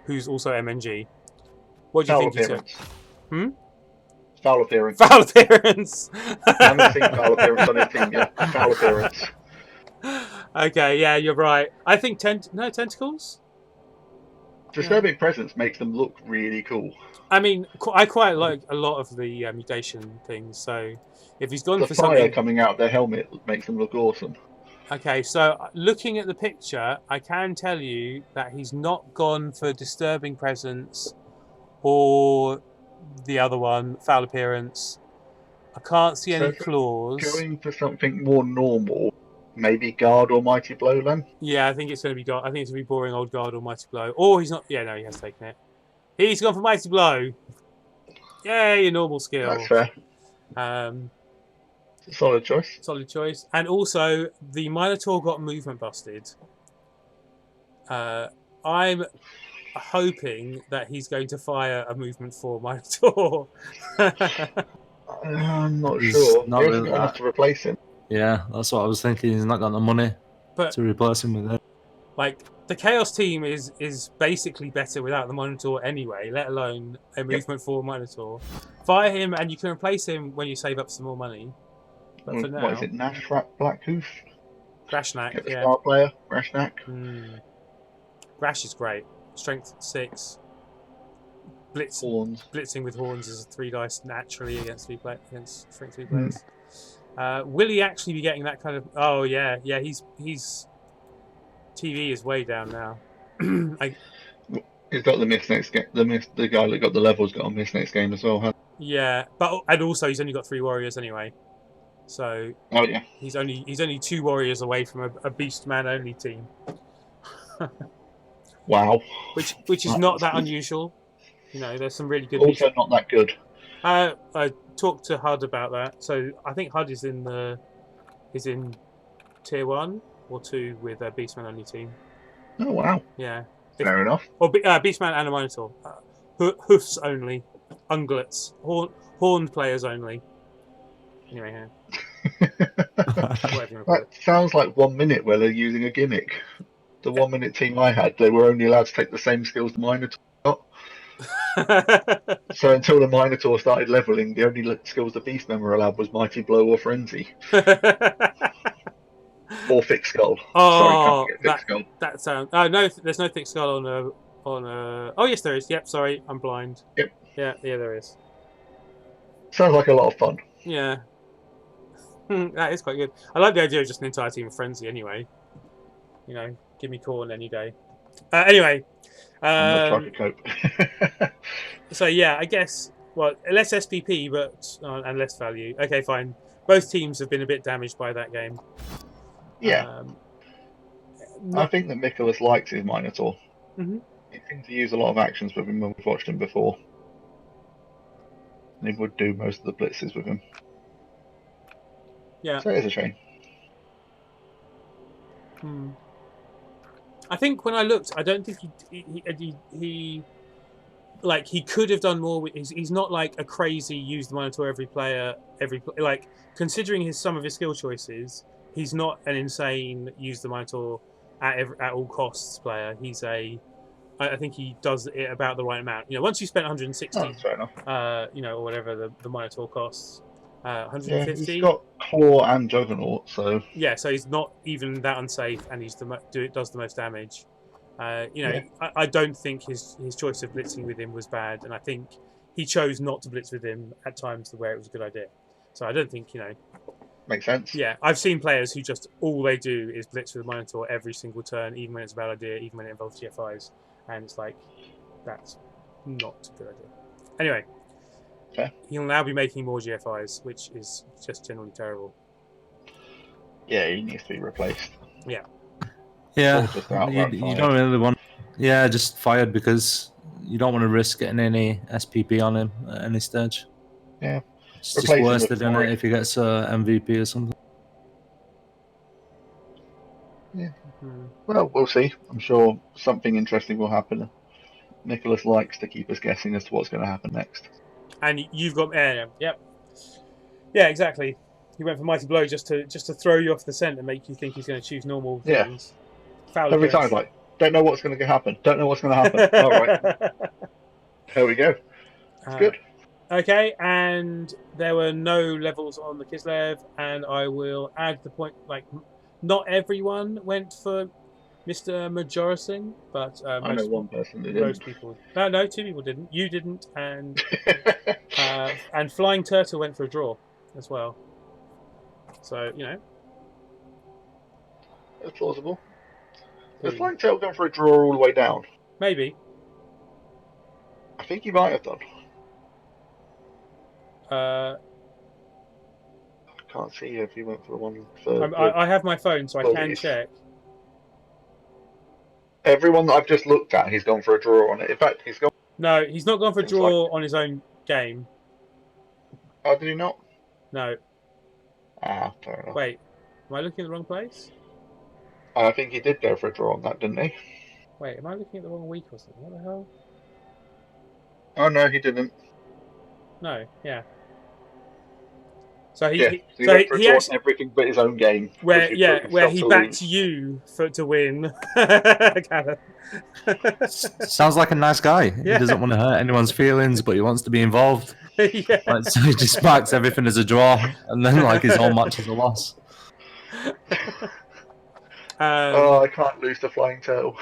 who's also MNG. What do you think he took? Foul appearance. Foul appearance. I haven't seen foul appearance on his team yet. Foul appearance. Okay, yeah, you're right. I think tentacles. Disturbing presence makes them look really cool. I mean, I quite like a lot of the mutation things. So if he's gone for something, the fire coming out of their helmet makes them look awesome. Okay, so looking at the picture, I can tell you that he's not gone for disturbing presence or the other one, foul appearance. I can't see any So flaws. Going for something more normal, maybe Guard or Mighty Blow then? Yeah, I think it's going to be Guard. I think it's going to be boring old Guard or Mighty Blow. Or he's not. Yeah, no, he has taken it. He's gone for Mighty Blow. Yay, a normal skill. That's fair. Um, Solid choice. Solid choice. And also, the Minotaur got movement busted. I'm hoping that he's going to fire a movement 4 Minotaur. I'm not He's sure. not He hasn't really got enough that. to replace him. Yeah, that's what I was thinking. He's not got the money But to replace him with it. like the Chaos team is basically better without the Minotaur anyway, let alone a movement 4 Minotaur. Fire him and you can replace him when you save up some more money. But for now, What is it? Nashrak Blackhoof? Grashnak, Get the yeah. star player, Grashnak. Grash is great. Strength 6. Horns. Blitzing with horns is a 3 dice naturally against strength 3 players. Will he actually be getting that kind of? Oh yeah, he's TV is way down now. He's got the miss next game. The guy that got the levels got a miss next game as well. Huh? Yeah, and also he's only got 3 warriors anyway, so Oh yeah, he's only 2 warriors away from a beast man only team. wow. Which is not that unusual. You know, there's some really good. Also not that good. I talked to HUD about that. So I think HUD is in tier 1 or 2 with a Beastman only team. Oh wow. Yeah. Fair enough. Or Beastman and a Minotaur. Hoofs only. Unglets. Horned players only. Anyway, yeah. That sounds like 1 minute where they're using a gimmick. The 1 minute team I had, they were only allowed to take the same skills the Minotaur got. So until the Minotaur started leveling, the only skills the Beastmen were allowed was Mighty Blow or Frenzy. Or Thick Skull. Oh, Sorry, Thick Skull. That sounds. Oh no, there's no Thick Skull on a. Oh yes, there is. Yep, sorry, I'm blind. Yep. Yeah, there is. Sounds like a lot of fun. Yeah. That is quite good. I like the idea of just an entire team of Frenzy anyway. You know, give me corn any day. Anyway. I'm not trying to cope. So yeah, I guess less SPP but and less value. Okay, fine. Both teams have been a bit damaged by that game. Yeah. I think that Nicholas likes his Minotaur. Mm-hmm. He seems to use a lot of actions with him when we've watched him before. And he would do most of the blitzes with him. Yeah. So it is a shame. I think when I looked, I don't think he could have done more. He's not like a crazy use the Minotaur every player like considering some of his skill choices. He's not an insane use the Minotaur at all costs player. I think he does it about the right amount. You know, once you spent 160, that's fair enough. or whatever the Minotaur costs, 150. Yeah, he's got Claw and Juggernaut, so yeah, so he's not even that unsafe, and he's does the most damage. I don't think his choice of blitzing with him was bad, and I think he chose not to blitz with him at times where it was a good idea. So I don't think makes sense. Yeah, I've seen players who just all they do is blitz with Minotaur every single turn, even when it's a bad idea, even when it involves GFIs, and it's like that's not a good idea. Anyway. Okay. He'll now be making more GFIs, which is just generally terrible. Yeah, he needs to be replaced. Yeah. Yeah. You don't really want. Yeah, just fired because you don't want to risk getting any SPP on him at any stage. Yeah. It's just worse than it if he gets MVP or something. Yeah. Well, we'll see. I'm sure something interesting will happen. Nicholas likes to keep us guessing as to what's going to happen next. And you've got yep. Yeah, exactly. He went for Mighty Blow just to throw you off the scent and make you think he's going to choose normal things. Foul every time, like, don't know what's going to happen. Don't know what's going to happen. All right. There we go. It's good. Okay, and there were no levels on the Kislev, and I will add the point, like, not everyone went for Mr. Majorison, but I know one person that most didn't. people. No, 2 people didn't. You didn't, and and Flying Turtle went for a draw as well. So it's plausible. Has Flying Turtle gone for a draw all the way down? Maybe. I think he might have done. can't see if you went for the one for. I have my phone, so I can bullies. check. Everyone that I've just looked at, he's gone for a draw on it. In fact, he's gone. No, he's not gone for a draw on his own game. Oh, did he not? No. Ah, fair enough. Wait, am I looking at the wrong place? I think he did go for a draw on that, didn't he? Wait, am I looking at the wrong week or something? What the hell? Oh no, he didn't. No, yeah. So he went for a draw on everything but his own game. Where he backed you to win. Sounds like a nice guy. Yeah. He doesn't want to hurt anyone's feelings, but he wants to be involved. Yeah. Like, so he just backs everything as a draw, and then like his whole match is a loss. I can't lose the flying turtle.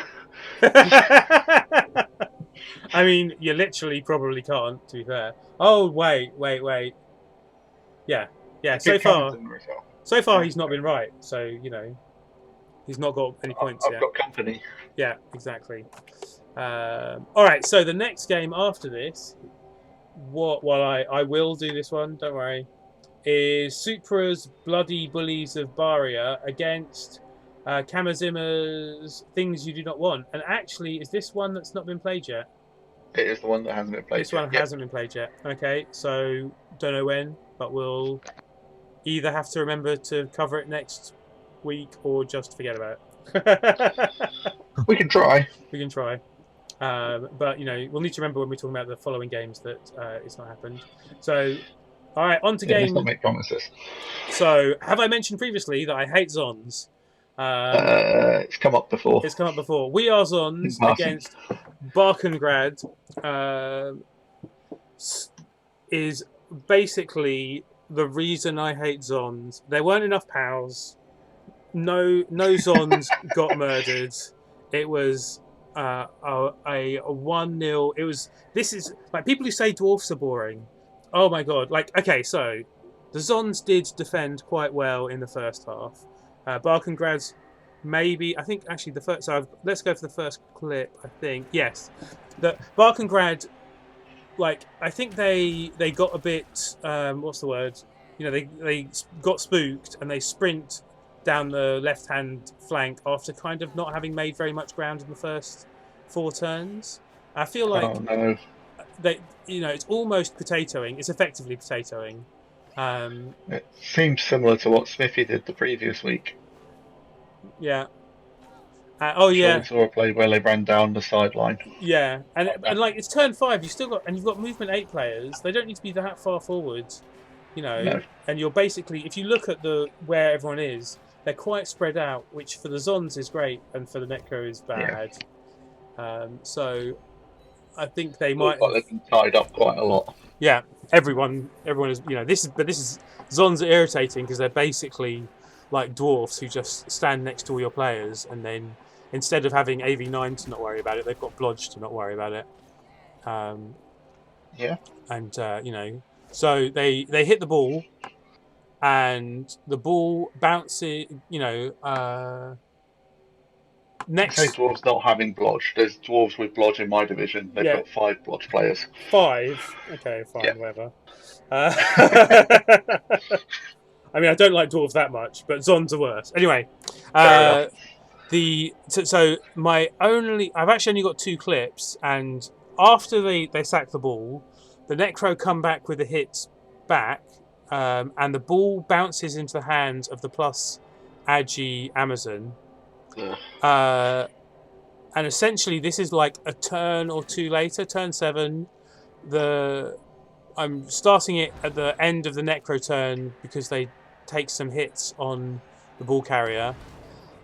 I mean, you literally probably can't, to be fair. Oh, wait. Yeah. So far he's not been right. So, he's not got any points yet. I've got company. Yeah, exactly. All right, so the next game after this, I will do this one, don't worry, is Supra's Bloody Bullies of Baria against Kamazima's Things You Do Not Want. And actually, is this one that's not been played yet? It is the one that hasn't been played yet. This one hasn't been played yet. Okay, so don't know when, but we'll either have to remember to cover it next week or just forget about it. We can try. But, we'll need to remember when we're talking about the following games that it's not happened. So, all right, on to game. Let's not make promises. So, have I mentioned previously that I hate Zons? It's come up before. We are Zons against Barkengrad. Is basically the reason I hate Zons. There weren't enough pals. No Zons got murdered. It was a 1-0. This is like people who say dwarfs are boring. Oh my god! Okay, so the Zons did defend quite well in the first half. Barkengrad's maybe, I think actually the first. So let's go for the first clip. I think yes, the Barkengrad. I think they got a bit. What's the word? They got spooked and they sprint down the left-hand flank after kind of not having made very much ground in the first 4 turns. I feel like it's almost potatoing. It's effectively potatoing. It seems similar to what Smithy did the previous week. Yeah. We saw a play where they ran down the sideline. Yeah, and it's turn 5. You've got movement 8 players. They don't need to be that far forward, No. And you're basically, if you look at where everyone is, they're quite spread out, which for the Zons is great, and for the Necro is bad. Yeah. So I think they might. They've been tied up quite a lot. Yeah, everyone is. This is Zons are irritating because they're basically like dwarfs who just stand next to all your players, and then instead of having AV9 to not worry about it, they've got Blodge to not worry about it. Yeah. And so they hit the ball. And the ball bounces, next. I say dwarves not having Blodge. There's dwarves with Blodge in my division. They've got 5 Blodge players. 5? Okay, fine, whatever. I mean, I don't like dwarves that much, but Zons are worse. Anyway, I've actually only got 2 clips, and after they sack the ball, the Necro come back with a hit back. And the ball bounces into the hands of the plus Agi Amazon. And essentially this is like a turn or 2 later, turn 7. I'm starting it at the end of the Necro turn because they take some hits on the ball carrier.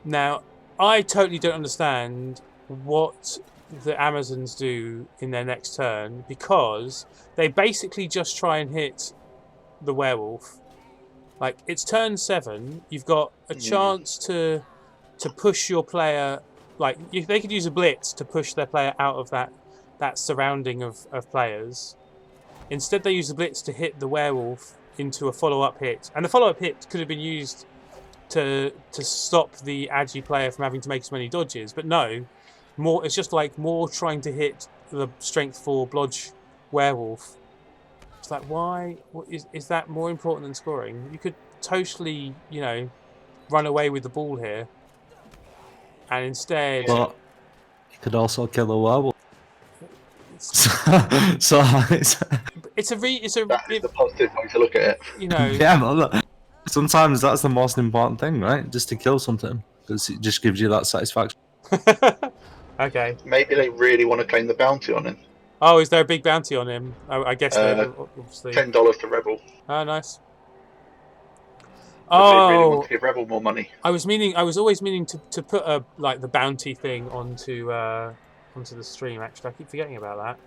Now, I totally don't understand what the Amazons do in their next turn because they basically just try and hit the werewolf. It's turn 7. You've got a chance to push your player. They could use a blitz to push their player out of that surrounding of players. Instead, they use the blitz to hit the werewolf into a follow-up hit, and the follow-up hit could have been used to stop the Agi player from having to make as many dodges. But no, it's just more trying to hit the strength 4 Blodge werewolf. Why? Is that more important than scoring? You could totally, run away with the ball here, and instead, But you could also kill a werewolf. So it's the positive way to look at it. yeah, but look, sometimes that's the most important thing, right? Just to kill something, because it just gives you that satisfaction. Okay. Maybe they really want to claim the bounty on him. Oh, is there a big bounty on him? I guess obviously. $10 to Rebel. Oh, nice. They really want to give Rebel more money. I was always meaning to put the bounty thing onto the stream. Actually, I keep forgetting about that.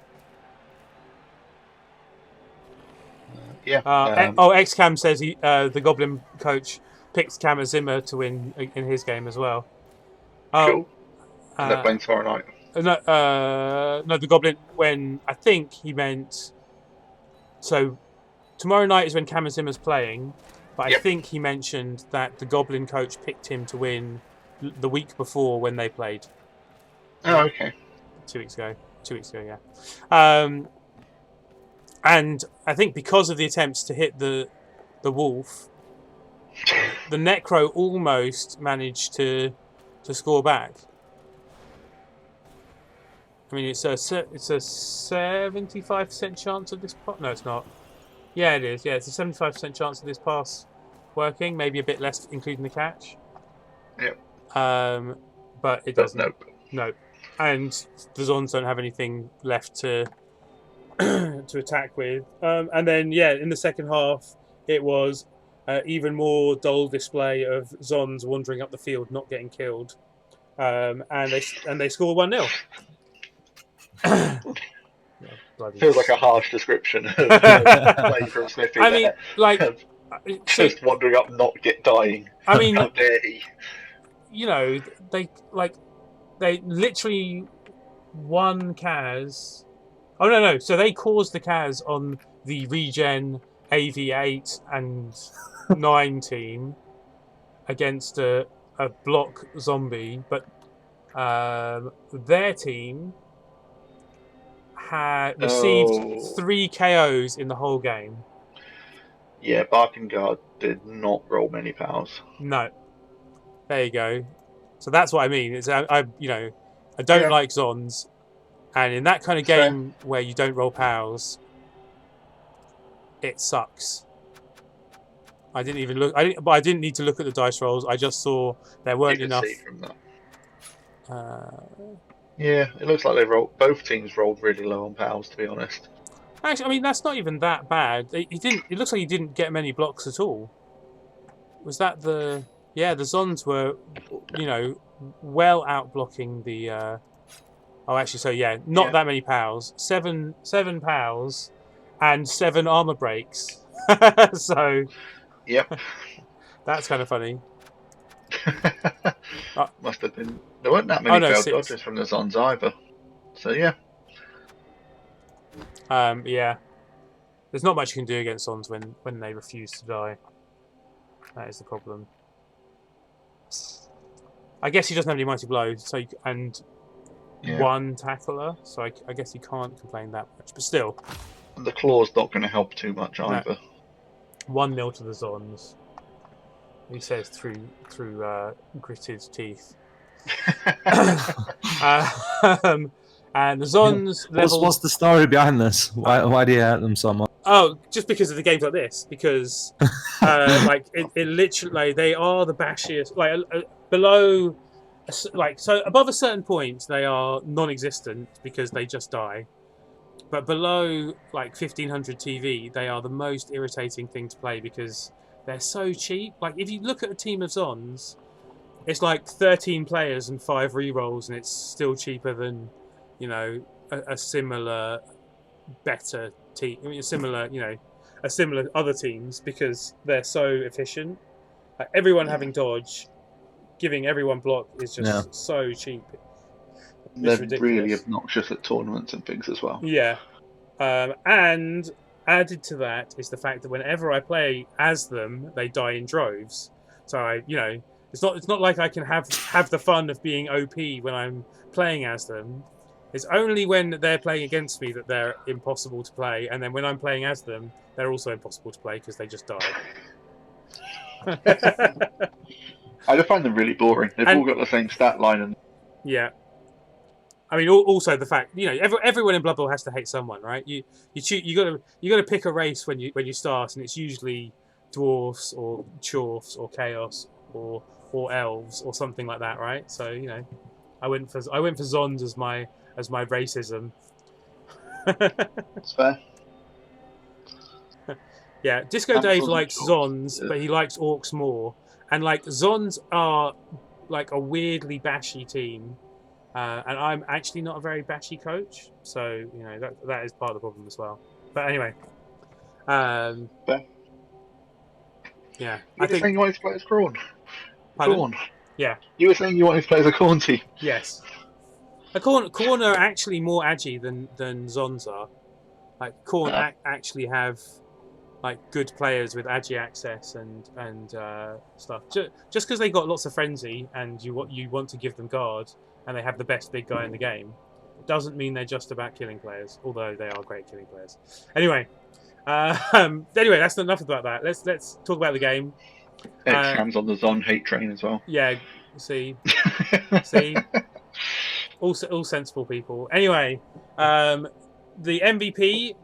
Yeah. XCam says the Goblin coach picked Kama Zimmer to win in his game as well. Cool. And they're playing tomorrow night. No, the Goblin. When I think he meant. So, tomorrow night is when Kama Zimmer's playing, but I think he mentioned that the Goblin coach picked him to win the week before when they played. Oh, okay. 2 weeks ago. 2 weeks ago, yeah. And I think because of the attempts to hit the wolf, the Necro almost managed to score back. I mean, it's a 75% chance of this pass. No, it's not. Yeah, it is. Yeah, it's a 75% chance of this pass working. Maybe a bit less, including the catch. Yep. But it doesn't. Nope. No. And the Zons don't have anything left to attack with. And then, in the second half, it was even more dull display of Zons wandering up the field, not getting killed. And they score 1-0. Feels like a harsh description of play from Smithy. I mean, just wandering up, not dying. I mean, how dare he? They literally won Kaz. Oh no! So they caused the Kaz on the regen AV8 and 9 team against a block zombie, but their team had received 3 KOs in the whole game. Yeah, Barking Guard did not roll many pals. No. There you go. So that's what I mean. It's I don't like Zons, and in that kind of game where you don't roll pals, it sucks. I didn't even look. I didn't need to look at the dice rolls. I just saw there weren't enough. See from that. Yeah, it looks like both teams rolled really low on pals, to be honest. Actually, I mean that's not even that bad. It looks like he didn't get many blocks at all. Was that the? Yeah, the Zons were, well out blocking the. Not that many pals. Seven pals, and 7 armor breaks. So. Yep. That's kind of funny. Must have been. There weren't that many failed dodges from the Zons either. So yeah. Yeah. There's not much you can do against Zons when they refuse to die. That is the problem. I guess he doesn't have any mighty blows, one tackler, so I guess you can't complain that much. But still, and the claw's not going to help too much either. 1-0 to the Zons. He says through gritted teeth. And the Zons What's the story behind this? Why do you hate them so much? Oh, just because of the games like this. Because it literally they are the bashiest. Below, so above a certain point they are non-existent because they just die. But below 1500 TV, they are the most irritating thing to play because they're so cheap. If you look at a team of Zons, it's 13 players and 5 rerolls, and it's still cheaper than, a similar, better team. I mean, a similar other teams because they're so efficient. Everyone having dodge, giving everyone block is just so cheap. They're really obnoxious at tournaments and things as well. Yeah. And added to that is the fact that whenever I play as them, they die in droves. So it's not like I can have the fun of being OP when I'm playing as them. It's only when they're playing against me that they're impossible to play, and then when I'm playing as them, they're also impossible to play because they just die. I just find them really boring. They've all got the same stat line, and yeah. I mean, also the fact everyone in Blood Bowl has to hate someone, right? You gotta pick a race when you start, and it's usually dwarfs or chorfs or chaos or elves or something like that, right? So I went for Zons as my racism. That's fair. Yeah, Disco Dave likes Zons, but he likes Orcs more. And like Zons are like a weirdly bashy team. And I'm actually not a very bashy coach, so that is part of the problem as well. But anyway, yeah, I think saying you wanted to play as Khorne. Khorne. Yeah. You were saying you wanted to play as a Khorne team. Yes. Khorne are actually more agi than Zons are. Like Khorne actually have like good players with agi access and stuff. Just because they got lots of frenzy and you want to give them guard. And they have the best big guy in the game, doesn't mean they're just about killing players, although they are great killing players. Anyway, that's enough about that. Let's talk about the game. X-Cam's on the Zon hate train as well. Yeah, see, all sensible people. Anyway, the MVP,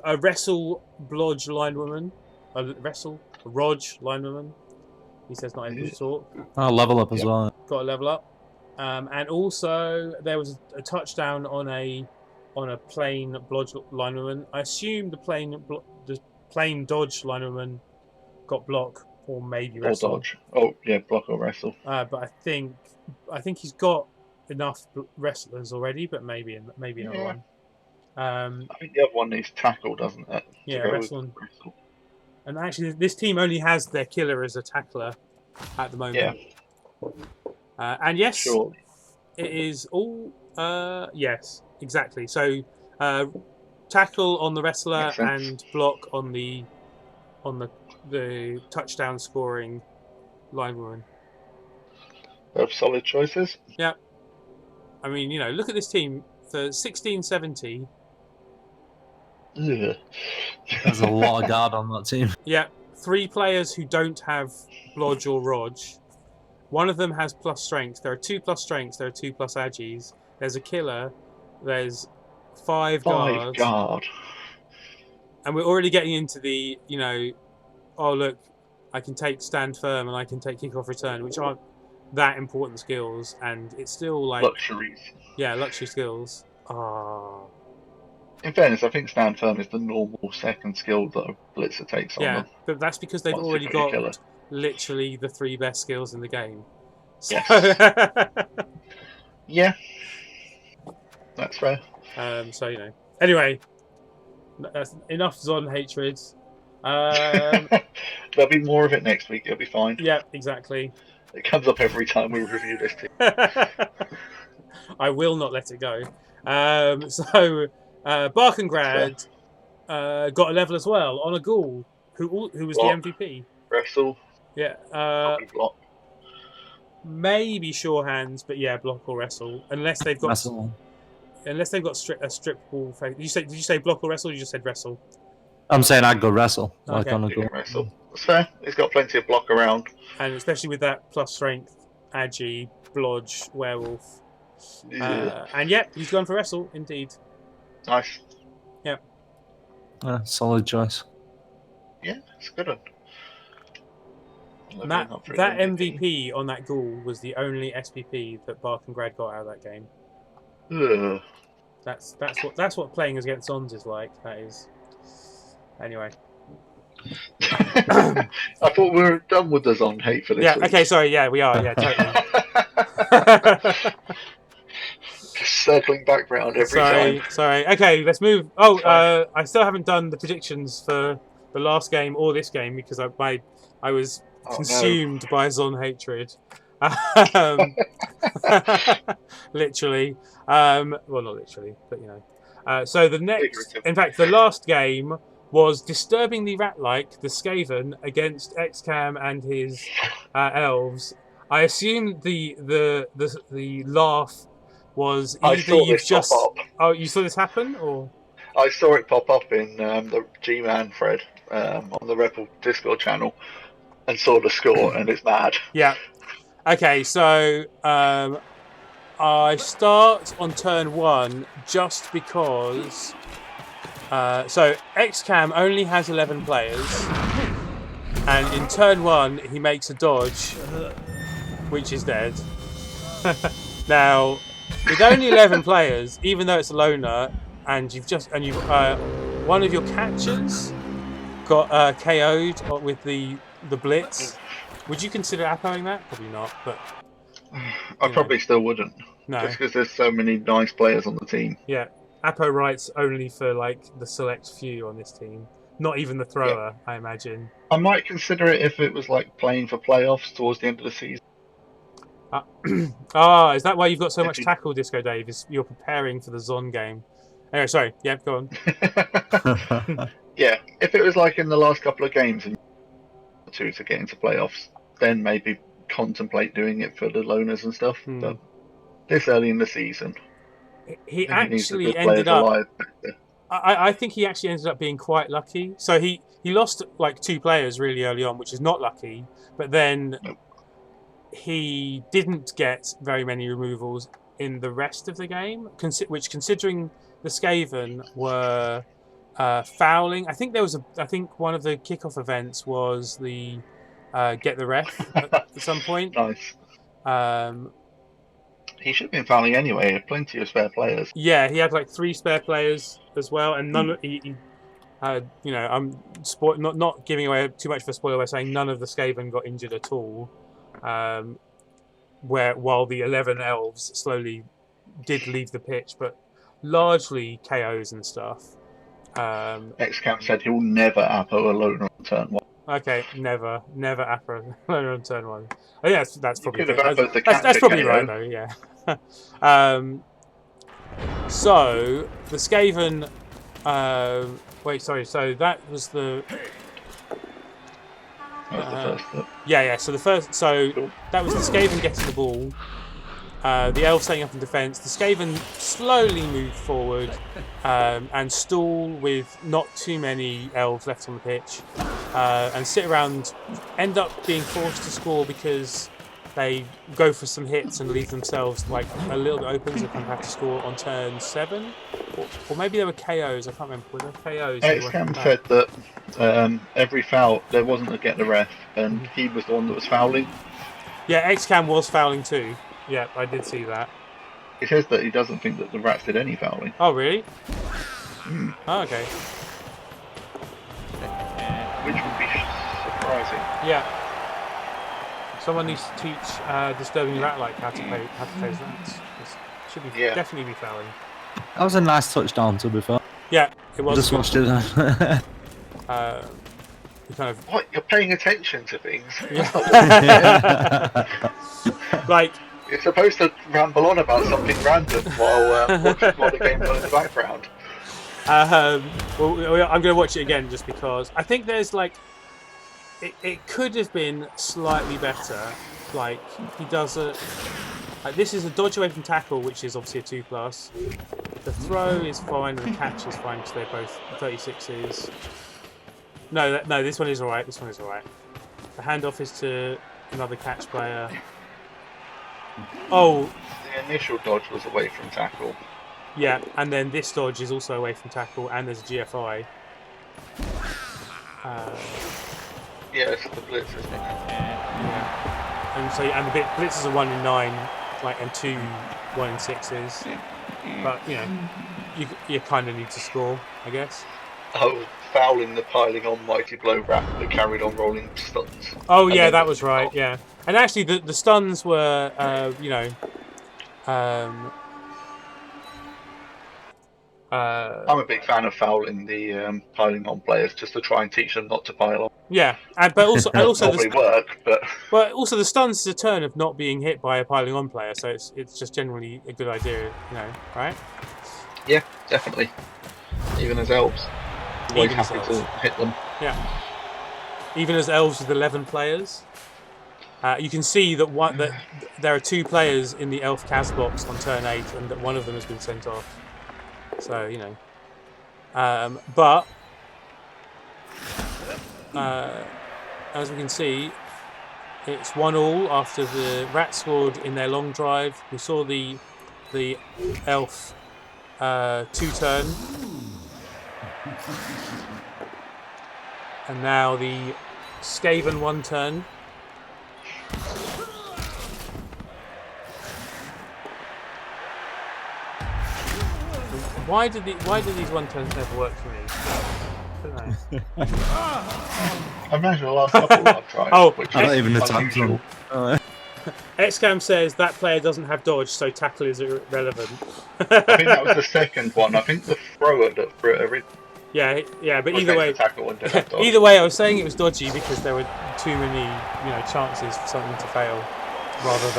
a Wrestle Blodge linewoman, Rog linewoman. He says not able to talk. I'll level up as well. Got to level up. And also there was a touchdown on a plain Blodge linewoman. I assume the plain Dodge linewoman got block or maybe wrestle. Or dodge. Oh yeah, block or wrestle. But I think he's got enough wrestlers already, but maybe another one. I think the other one needs tackle, doesn't it? Yeah, wrestle. And actually, this team only has their killer as a tackler at the moment. Yeah. And yes, sure. It is all. Yes, exactly. So, tackle on the wrestler and block on the touchdown scoring linewoman. They're solid choices. Yeah. I mean, look at this team for 1670. Ugh. There's a lot of guard on that team. Yeah, 3 players who don't have Blodge or Rog. One of them has plus strength. There are 2 plus strengths. There are 2 plus agis. There's a killer. There's 5 guards. Guard. And we're already getting into the, oh look, I can take stand firm and I can take kick off return, which aren't that important skills, and it's still like luxuries. Yeah, luxury skills. In fairness, I think stand firm is the normal second skill that a blitzer takes on them. Yeah, but that's because they've already got literally the 3 best skills in the game. So... Yes. Yeah. That's fair. So anyway, that's enough Zon hatred. There'll be more of it next week. It'll be fine. Yeah, exactly. It comes up every time we review this team. I will not let it go. So Barkengrad got a level as well on a ghoul who was block. the MVP. Wrestle. Yeah. Block. Maybe sure hands, but yeah, block or wrestle, unless they've got Wrestle. a strippable face. Did you say block or wrestle? Or you just said wrestle. I'm saying I'd go wrestle. Okay. On a go. Wrestle. That's fair. He's got plenty of block around. And especially with that plus strength, agi, blodge, werewolf. Yeah. And yeah, he's gone for wrestle, indeed. Nice. Yeah. Solid choice. Yeah, it's good one. That MVP on that ghoul was the only SPP that Barkengrad got out of that game. Ugh. That's what playing against Zons is like. That is. Anyway. I thought we were done with the Zon hate for this week. Okay, sorry, yeah, we are, yeah, totally. Circling back round every time. Sorry. Okay, let's move. I still haven't done the predictions for the last game or this game because I was consumed by Zon hatred. Literally. Well, not literally, but so the next, in fact, the last game was disturbingly rat-like, the Skaven against X-Cam and his elves. I assume the laugh was either you've just... Oh, you saw this happen, or...? I saw it pop up in the Gman thread on the Rebel Discord channel. and saw the score, and it's mad. Yeah. Okay, so I start on turn 1 just because. So XCAM only has 11 players, and in turn 1 he makes a dodge, which is dead. Now, with only 11 players, even though it's a loner, and you've one of your catchers got KO'd with the blitz. Would you consider appoing that? Probably not, but I probably still wouldn't. No. Just because there's so many nice players on the team. Yeah, Apo rights only for like the select few on this team. Not even the thrower, I imagine. I might consider it if it was like playing for playoffs towards the end of the season. Is that why you've got so much tackle, Disco Dave? Is you're preparing for the Zon game? Anyway, sorry. Yeah, go on. Yeah, if it was like in the last couple of games and to get into playoffs, then maybe contemplate doing it for the loners and stuff. But this early in the season, he actually ended up. I think he actually ended up being quite lucky. So he lost like 2 players really early on, which is not lucky. But then he didn't get very many removals in the rest of the game, which, considering the Skaven were fouling, I think one of the kickoff events was the get the ref at some point. Nice. He should have been fouling anyway. He had plenty of spare players. Yeah, he had like 3 spare players as well, and none. I'm not giving away too much of a spoiler by saying none of the Skaven got injured at all. While the 11 elves slowly did leave the pitch, but largely KOs and stuff. XCAM said he will never Apo alone on turn 1. Okay, never Apo alone on turn 1. I think that's probably that's probably right though. Yeah. So the Skaven. Wait, sorry. So that was the. That was the first step. Yeah. So that was the Skaven getting the ball. The elves setting up in defence. The Skaven slowly moved forward and stall with not too many elves left on the pitch, and sit around. End up being forced to score because they go for some hits and leave themselves like a little bit open, so they kind of have to score on turn 7, or maybe there were KOs. I can't remember. Were there KOs? XCAM said that every foul there wasn't a get the ref, and he was the one that was fouling. Yeah, XCAM was fouling too. Yeah, I did see that. He says that he doesn't think that the Rats did any fouling. Oh, really? Oh, okay. Which would be surprising. Yeah. Someone needs to teach Disturbing Rat-like how to phase rats. Should be definitely be fouling. That was a nice touchdown, to be fair. Yeah, it was. Just watched it. What? You're paying attention to things? Yeah. Like. You're supposed to ramble on about something random while the game's on in the background. I'm going to watch it again just because I think there's like it could have been slightly better. Like he does this is a dodge away from tackle, which is obviously a 2+. The throw is fine and the catch is fine because they're both 36s. No, this one is alright. This one is alright. The handoff is to another catch player. Oh, the initial dodge was away from tackle. Yeah, and then this dodge is also away from tackle, and there's a GFI. Yes, the blitz is. Yeah, and the blitzes are 1 in 9, like, and 2 1 in 6s. But you kind of need to score, I guess. Oh, fouling the piling on mighty blow rat that carried on rolling stuns. Oh yeah, that was right. Yeah, and actually the stuns were, I'm a big fan of fouling the piling on players just to try and teach them not to pile on. Yeah, but also probably work, but also the stuns is a turn of not being hit by a piling on player, so it's just generally a good idea, right? Yeah, definitely. Even as elves, always happy to hit them. Yeah. Even as elves with 11 players, you can see that there are 2 players in the elf Kaz box on turn 8, and that one of them has been sent off. So as we can see, it's 1-1 after the Rats scored in their long drive. We saw the Elf 2-turn. And now the Skaven 1-turn. Why do these 1-turns never work for me? I don't know. I imagine the last couple I've tried. Oh, which I don't is even attempt unusual. them. Xcam says that player doesn't have dodge, so tackle is irrelevant. I think that was the second one. I think the thrower that threw it originally Yeah, but was either next way, to tackle and didn't have dodge. either way, I was saying it was dodgy because there were too many, chances for something to fail, rather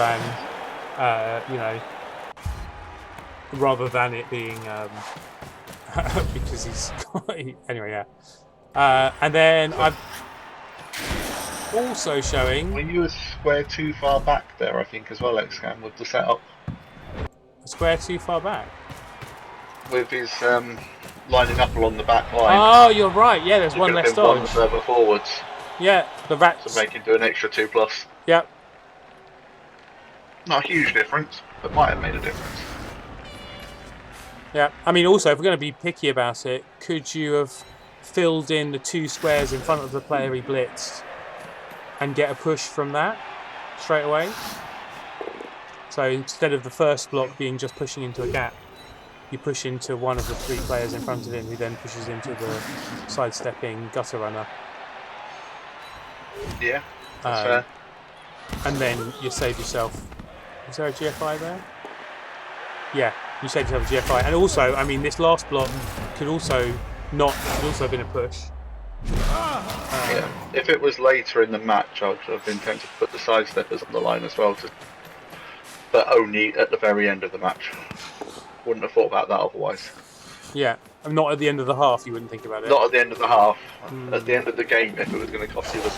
than it being because he's anyway. Yeah, and then I'm also showing. Were you a square too far back there? I think as well, Xcam, with the setup. A square too far back. With his lining up along the back line. Oh, you're right. Yeah, there's It one could have less been dodge. one further forwards. Yeah, the Rats. So make him do an extra 2+. Yep. Not a huge difference, but might have made a difference. Yeah, I mean, also, if we're going to be picky about it, could you have filled in the 2 squares in front of the player he blitzed and get a push from that straight away? So instead of the first block being just pushing into a gap, you push into one of the 3 players in front of him, who then pushes into the sidestepping gutter runner. Yeah, that's fair. And then you save yourself. Is there a GFI there? Yeah, you save yourself a GFI. And also, I mean, this last block could also have been a push. Yeah. If it was later in the match, I would have been tempted to put the sidesteppers on the line as well, but only at the very end of the match. Wouldn't have thought about that otherwise. Yeah, not at the end of the half. You wouldn't think about it. Not at the end of the half. At the end of the game, if it was going to cost you the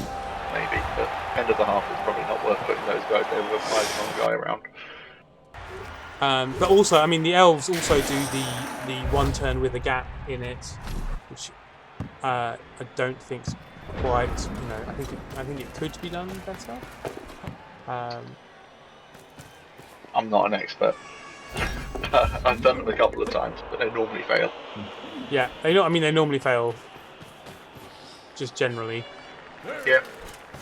maybe, but end of the half is probably not worth putting those guys there with a 5-man guy around. But also, I mean, the elves also do the 1-turn with a gap in it, which I don't think's quite. I think it could be done better. I'm not an expert. I've done them a couple of times, but they normally fail. Yeah, they normally fail. Just generally. Yeah.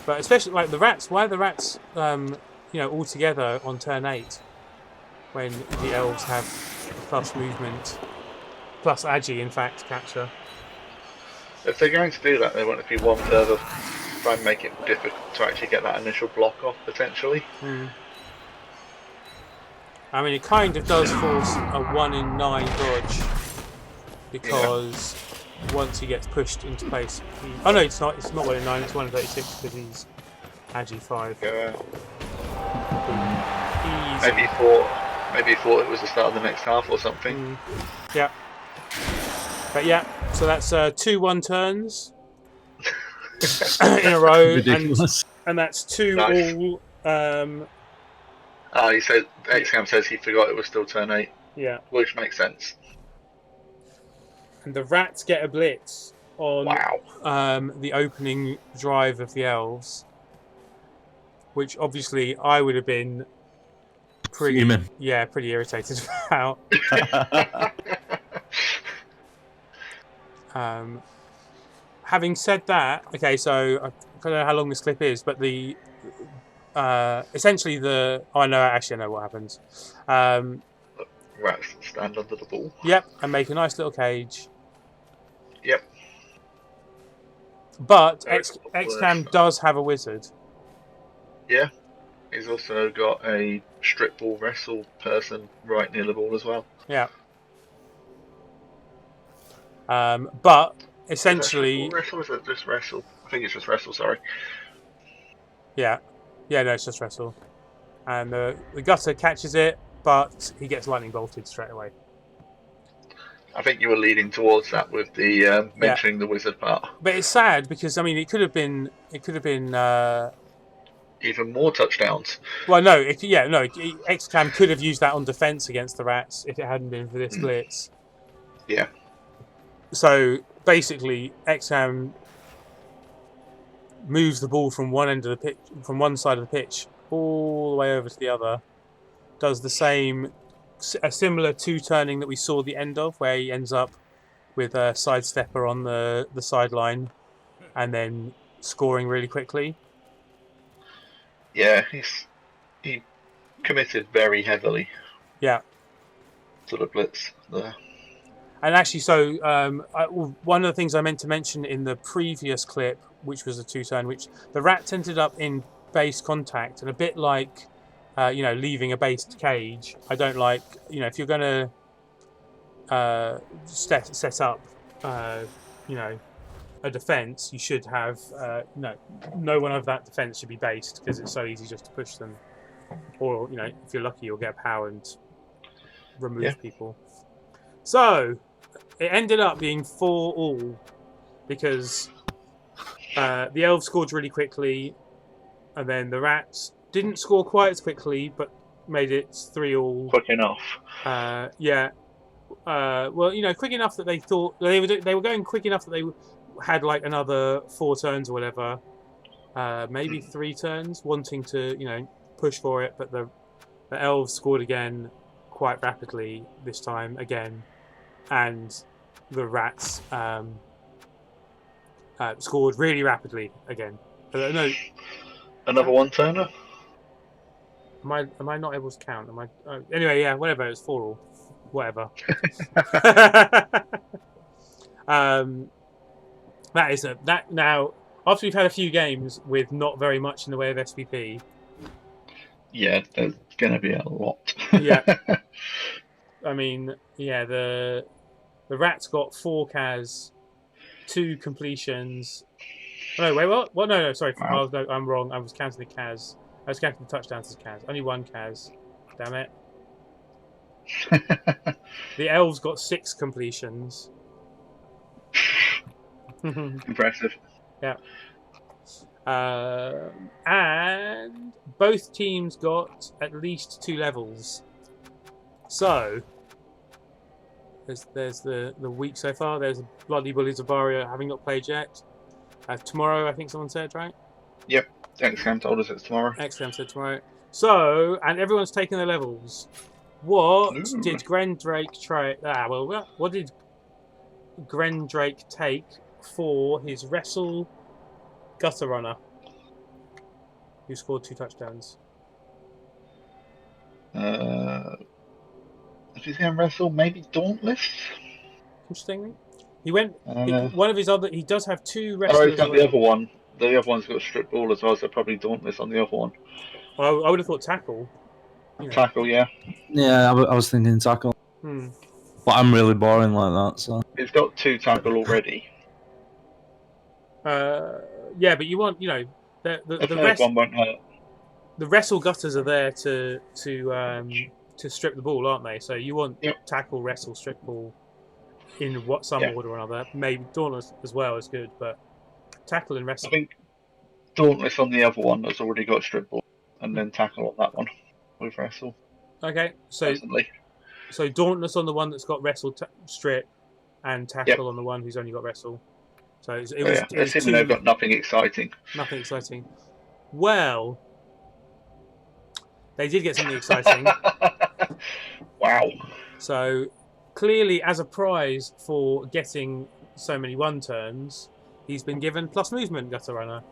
But especially like the Rats. Why are the Rats, all together on turn 8, when the elves have plus movement, plus agi, in fact, capture. If they're going to do that, they want to be one further, try and make it difficult to actually get that initial block off, potentially. I mean, it kind of does force a 1 in 9 dodge, because once he gets pushed into place, oh no, it's not 1 in 9, it's 1 in 36 because he's agi 5. Yeah. Easy. Maybe he thought it was the start of the next half or something. Yeah. But yeah, so that's 2 1-turns in a row. Ridiculous. And that's 2 Nice. all. He said Xcam says he forgot it was still turn 8. Yeah. Which makes sense. And the Rats get a blitz on the opening drive of the elves, which obviously I would have been pretty irritated about. Having said that, okay, so I don't know how long this clip is, but the essentially I know what happens. Rats stand under the ball. Yep, and make a nice little cage. Yep. But Xcam does have a wizard. Yeah. He's also got a strip ball wrestle person right near the ball as well. Yeah. But essentially, is wrestle, or is it just wrestle? I think it's just wrestle. Sorry. Yeah, no, it's just wrestle, and the gutter catches it, but he gets lightning bolted straight away. I think you were leading towards that with the mentioning the wizard part. But it's sad because I mean it could have been even more touchdowns. Well, Xcam could have used that on defense against the Rats if it hadn't been for this blitz. Yeah. So basically, Xcam moves the ball from one end of the pitch, from one side of the pitch, all the way over to the other. Does the same, a similar two-turning that we saw the end of, where he ends up with a sidestepper on the sideline, and then scoring really quickly. Yeah, he committed very heavily. Yeah. To the blitz there. And actually, so one of the things I meant to mention in the previous clip, which was a two-turn, which the Rats ended up in base contact, and a bit like, leaving a based cage. I don't like, if you're going to set up, a defence, you should have, no one of that defence should be based, because it's so easy just to push them. Or, if you're lucky, you'll get power and remove people. So it ended up being 4-all because the Elves scored really quickly, and then the Rats didn't score quite as quickly, but made it 3-all. Quick enough. Quick enough that they thought they were going quick enough that they had like another 4 turns or whatever, maybe 3 turns, wanting to push for it, but the Elves scored again quite rapidly this time again, and the Rats scored really rapidly again. No, another one turner. Am I not able to count? Am I? Anyway, yeah, whatever. It's 4-all, whatever. That is that now. After we've had a few games with not very much in the way of SPP. Yeah, there's gonna be a lot. Yeah. I mean, yeah, the Rats got 4 CAS, 2 completions. No, wait, what? What? No, sorry. Wow. I'm wrong. I was counting the CAS. I was counting the touchdowns as CAS. Only 1 CAS. Damn it. The Elves got 6 completions. Impressive. Yeah. And both teams got at least 2 levels. So there's the week so far. There's Bloody Bullies of Varia having not played yet. Tomorrow, I think someone said, right? Yep. XCAM told us it's tomorrow. XCAM said tomorrow. So, and everyone's taken their levels. What did Grendrake try? What did Grendrake take for his Wrestle Gutter Runner, who scored 2 touchdowns? If he's going to wrestle, maybe Dauntless? Interestingly. He went. One of his other. He does have 2 wrestlers. Oh, he's got the other one. The other one's got a strip ball as well, so probably Dauntless on the other one. Well, I would have thought tackle. Tackle, yeah. Yeah, I was thinking tackle. But I'm really boring like that, so. He's got 2 tackle already. Yeah, but you want, the rest. One won't hurt. The wrestle gutters are there to strip the ball, aren't they? So you want tackle, wrestle, strip ball in some order or another. Maybe Dauntless as well is good, but tackle and wrestle. I think Dauntless on the other one has already got strip ball, and then tackle on that one with wrestle. Okay, so Dauntless on the one that's got wrestle, strip, and tackle on the one who's only got wrestle. So it was they've got nothing exciting. Nothing exciting. Well, they did get something exciting. Wow. So clearly, as a prize for getting so many 1 turns, he's been given plus movement Gutter Runner.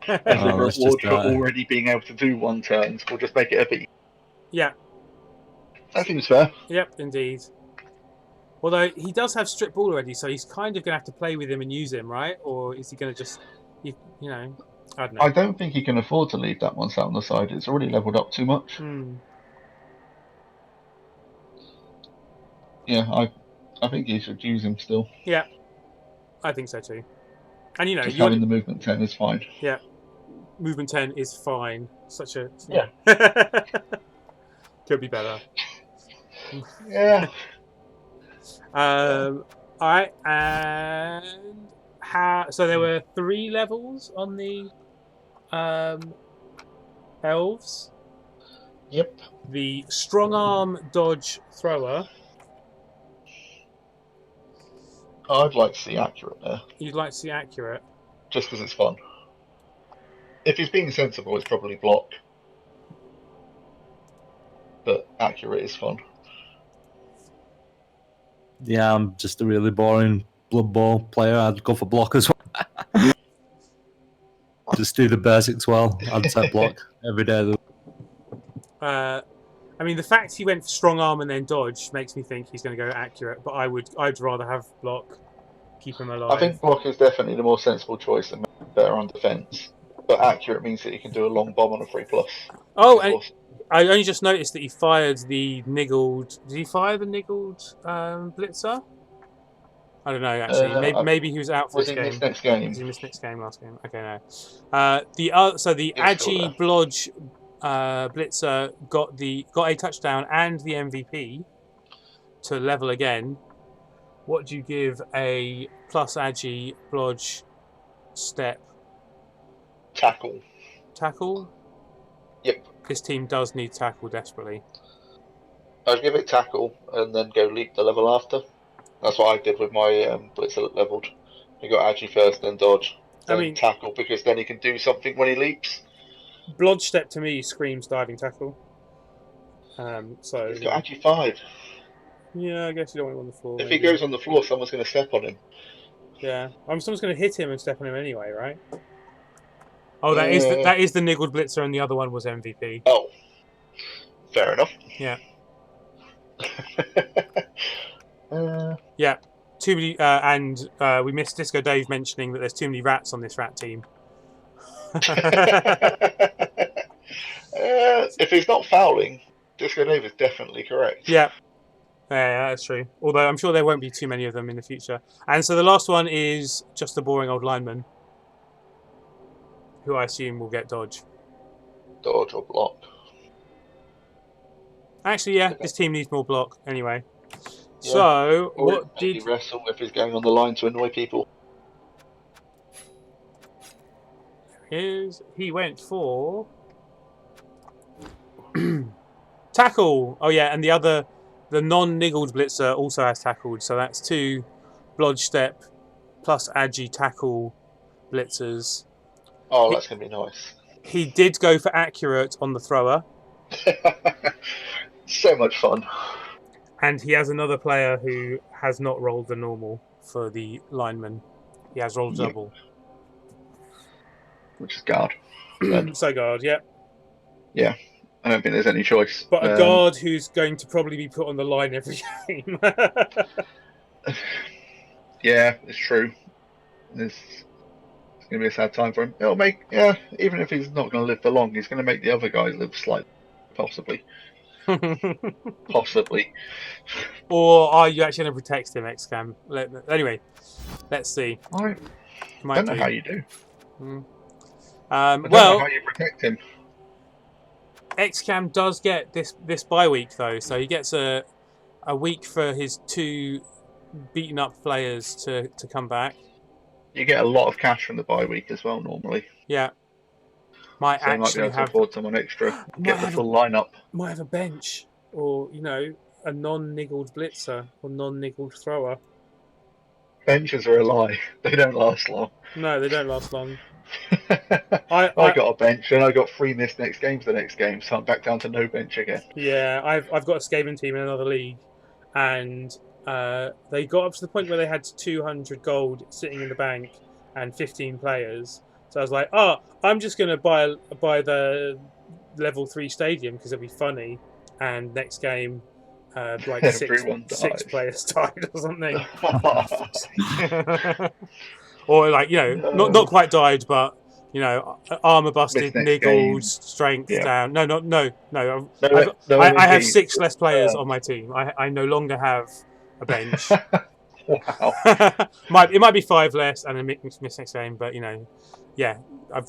As a reward for already being able to do 1 turns, we'll just make it a bit. Yeah. That seems fair. Yep, indeed. Although he does have strip ball already, so he's kind of going to have to play with him and use him, right? Or is he going to just, I don't know. I don't think he can afford to leave that one sat on the side. It's already leveled up too much. Yeah, I think he should use him still. Yeah, I think so too. And just having the movement 10 is fine. Yeah, movement 10 is fine. Such a could be better. Yeah. All right, and so there were 3 levels on the Elves. Yep. The strong arm dodge thrower. I'd like to see accurate there. You'd like to see accurate. just because it's fun. If he's being sensible, it's probably block. But accurate is fun. Yeah, I'm just a really boring Blood Bowl player. I'd go for block as well. Just do the basics well. I'd set block every day. I mean, the fact he went for strong arm and then dodge makes me think he's going to go accurate. But I'd rather have block, keep him alive. I think block is definitely the more sensible choice and better on defense. But accurate means that you can do a long bomb on a 3+. Oh, and I only just noticed that he fired the niggled. Did he fire the niggled blitzer? I don't know. Actually, maybe he was out for this game. Missed next game? Did he miss next game last game? Okay, no. The Agi Blodge blitzer got a touchdown and the MVP to level again. What do you give a plus Agi Blodge step? Tackle? Yep. This team does need tackle desperately. I'd give it tackle and then go leap the level after. That's what I did with my blitzer leveled. You got Agi first, then dodge, then tackle, because then he can do something when he leaps. Blodge step to me screams diving tackle. So he's got Agi 5. Yeah, I guess you don't want him on the floor. If he goes on the floor, someone's going to step on him. Yeah, someone's going to hit him and step on him anyway, right? Oh, that is the niggled blitzer, and the other one was MVP. Oh, fair enough. Yeah. Yeah. Too many, and we missed Disco Dave mentioning that there's too many rats on this rat team. If he's not fouling, Disco Dave is definitely correct. Yeah. Yeah, that's true. Although I'm sure there won't be too many of them in the future. And so the last one is just a boring old lineman, who I assume will get dodge. Dodge or block. Actually, yeah, this team needs more block anyway. Yeah. So, or what did he wrestle if he's going on the line to annoy people? He went for tackle. Oh yeah, and the non-niggled blitzer also has tackled, so that's 2 blodge step plus Agi tackle blitzers. Oh, that's going to be nice. He did go for accurate on the thrower. So much fun. And he has another player who has not rolled the normal for the lineman. He has rolled double. Which is guard. So guard, yeah. Yeah. I don't think there's any choice. But a guard who's going to probably be put on the line every game. Yeah, it's true. It's going to be a sad time for him. It'll make, even if he's not going to live for long, he's going to make the other guys live slightly, possibly. Possibly. Or are you actually going to protect him, XCAM? Anyway, let's see. I don't know how you do. I don't know how you protect him. XCAM does get this bye week though, so he gets a week for his 2 beaten up players to come back. You get a lot of cash from the bye week as well normally. Yeah. So you might be able to afford someone extra. Get the full lineup. Might have a bench, or a non-niggled blitzer or non-niggled thrower. Benches are a lie. They don't last long. No, they don't last long. I got a bench and I got 3 missed next games the next game, so I'm back down to no bench again. Yeah, I've got a Skaven team in another league, and they got up to the point where they had 200 gold sitting in the bank and 15 players. So I was like, I'm just going to buy the level 3 stadium because it'll be funny. And next game, like six players died or something. Or like, not quite died, but armor busted, niggled, strength down. No. I have 6 less players on my team. I no longer have a bench. Wow. It might be 5 less and a miss next game, but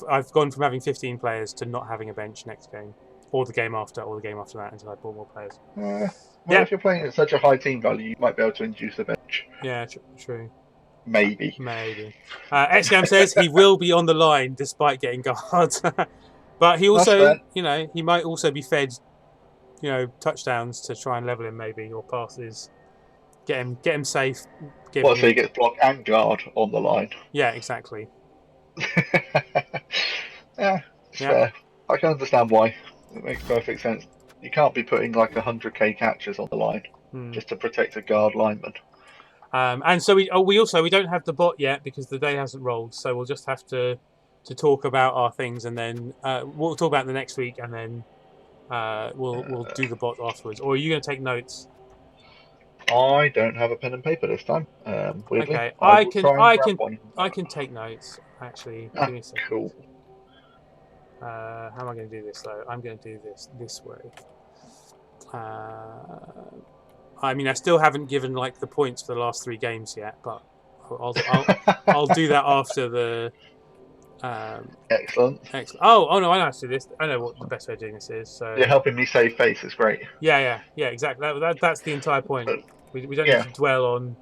I've gone from having 15 players to not having a bench next game, or the game after, or the game after that, until I bought more players. If you're playing at such a high team value, you might be able to induce a bench. Yeah, true. Maybe. XCAM says he will be on the line despite getting guards, but he also, he might also be fed, touchdowns to try and level him, maybe, or passes. Get him safe. So he gets block and guard on the line? Yeah, exactly. Yeah, it's fair. I can understand why. It makes perfect sense. You can't be putting like 100k catches on the line just to protect a guard lineman. And so we don't have the bot yet because the day hasn't rolled. So we'll just have to talk about our things, and then we'll talk about the next week, and then we'll do the bot afterwards. Or are you going to take notes? I don't have a pen and paper this time. Weirdly, Okay, I will try and grab one. I can take notes. Actually, give me a second. Cool. How am I going to do this though? I'm going to do this way. I mean, I still haven't given like the points for the last 3 games yet, but I'll do that after the. Excellent. Oh no! I know how to do this. I know what the best way of doing this is. So you're helping me save face. It's great. Yeah, exactly. That's the entire point. We don't need to dwell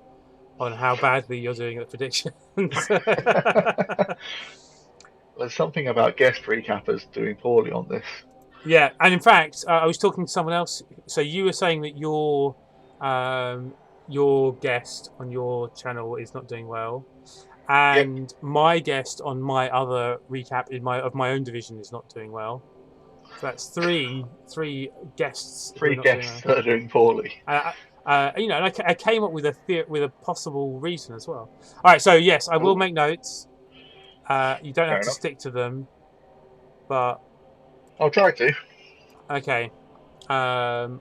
on how badly you're doing at the predictions. There's something about guest recappers doing poorly on this. Yeah, and in fact, I was talking to someone else. So you were saying that your guest on your channel is not doing well, and my guest on my other recap of my own division is not doing well. So that's three guests. 3 guests that are doing poorly. And I came up with a possible reason as well. All right, so yes, I will make notes. You don't have to stick to them, but I'll try to. Okay. And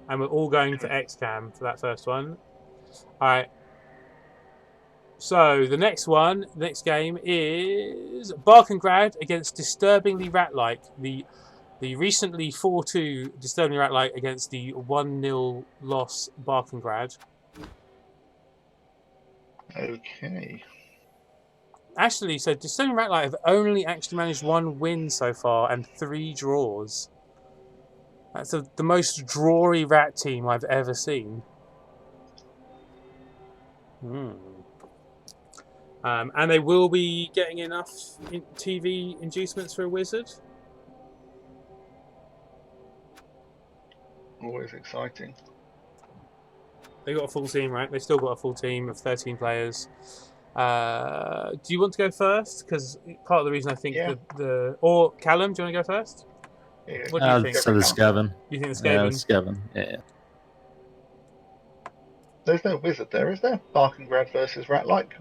we're all going for XCAM for that first one. All right. So the next game is Barkengrad against Disturbingly Rat-like. The recently 4-2 Disturbingly Rat-like against the 1-0 loss Barkengrad. Okay. Actually, so Disturbingly Rat-like have only actually managed 1 win so far and 3 draws. That's the most drawy rat team I've ever seen. And they will be getting enough TV inducements for a wizard. Always exciting. They got a full team, right? They still got a full team of 13 players. Do you want to go first? Because part of the reason I think or Callum, do you want to go first? Yeah. What do you think? So the Skaven. You think the Skaven? Yeah, Skaven. Yeah. There's no wizard there, is there? Barkengrad versus Rat-like.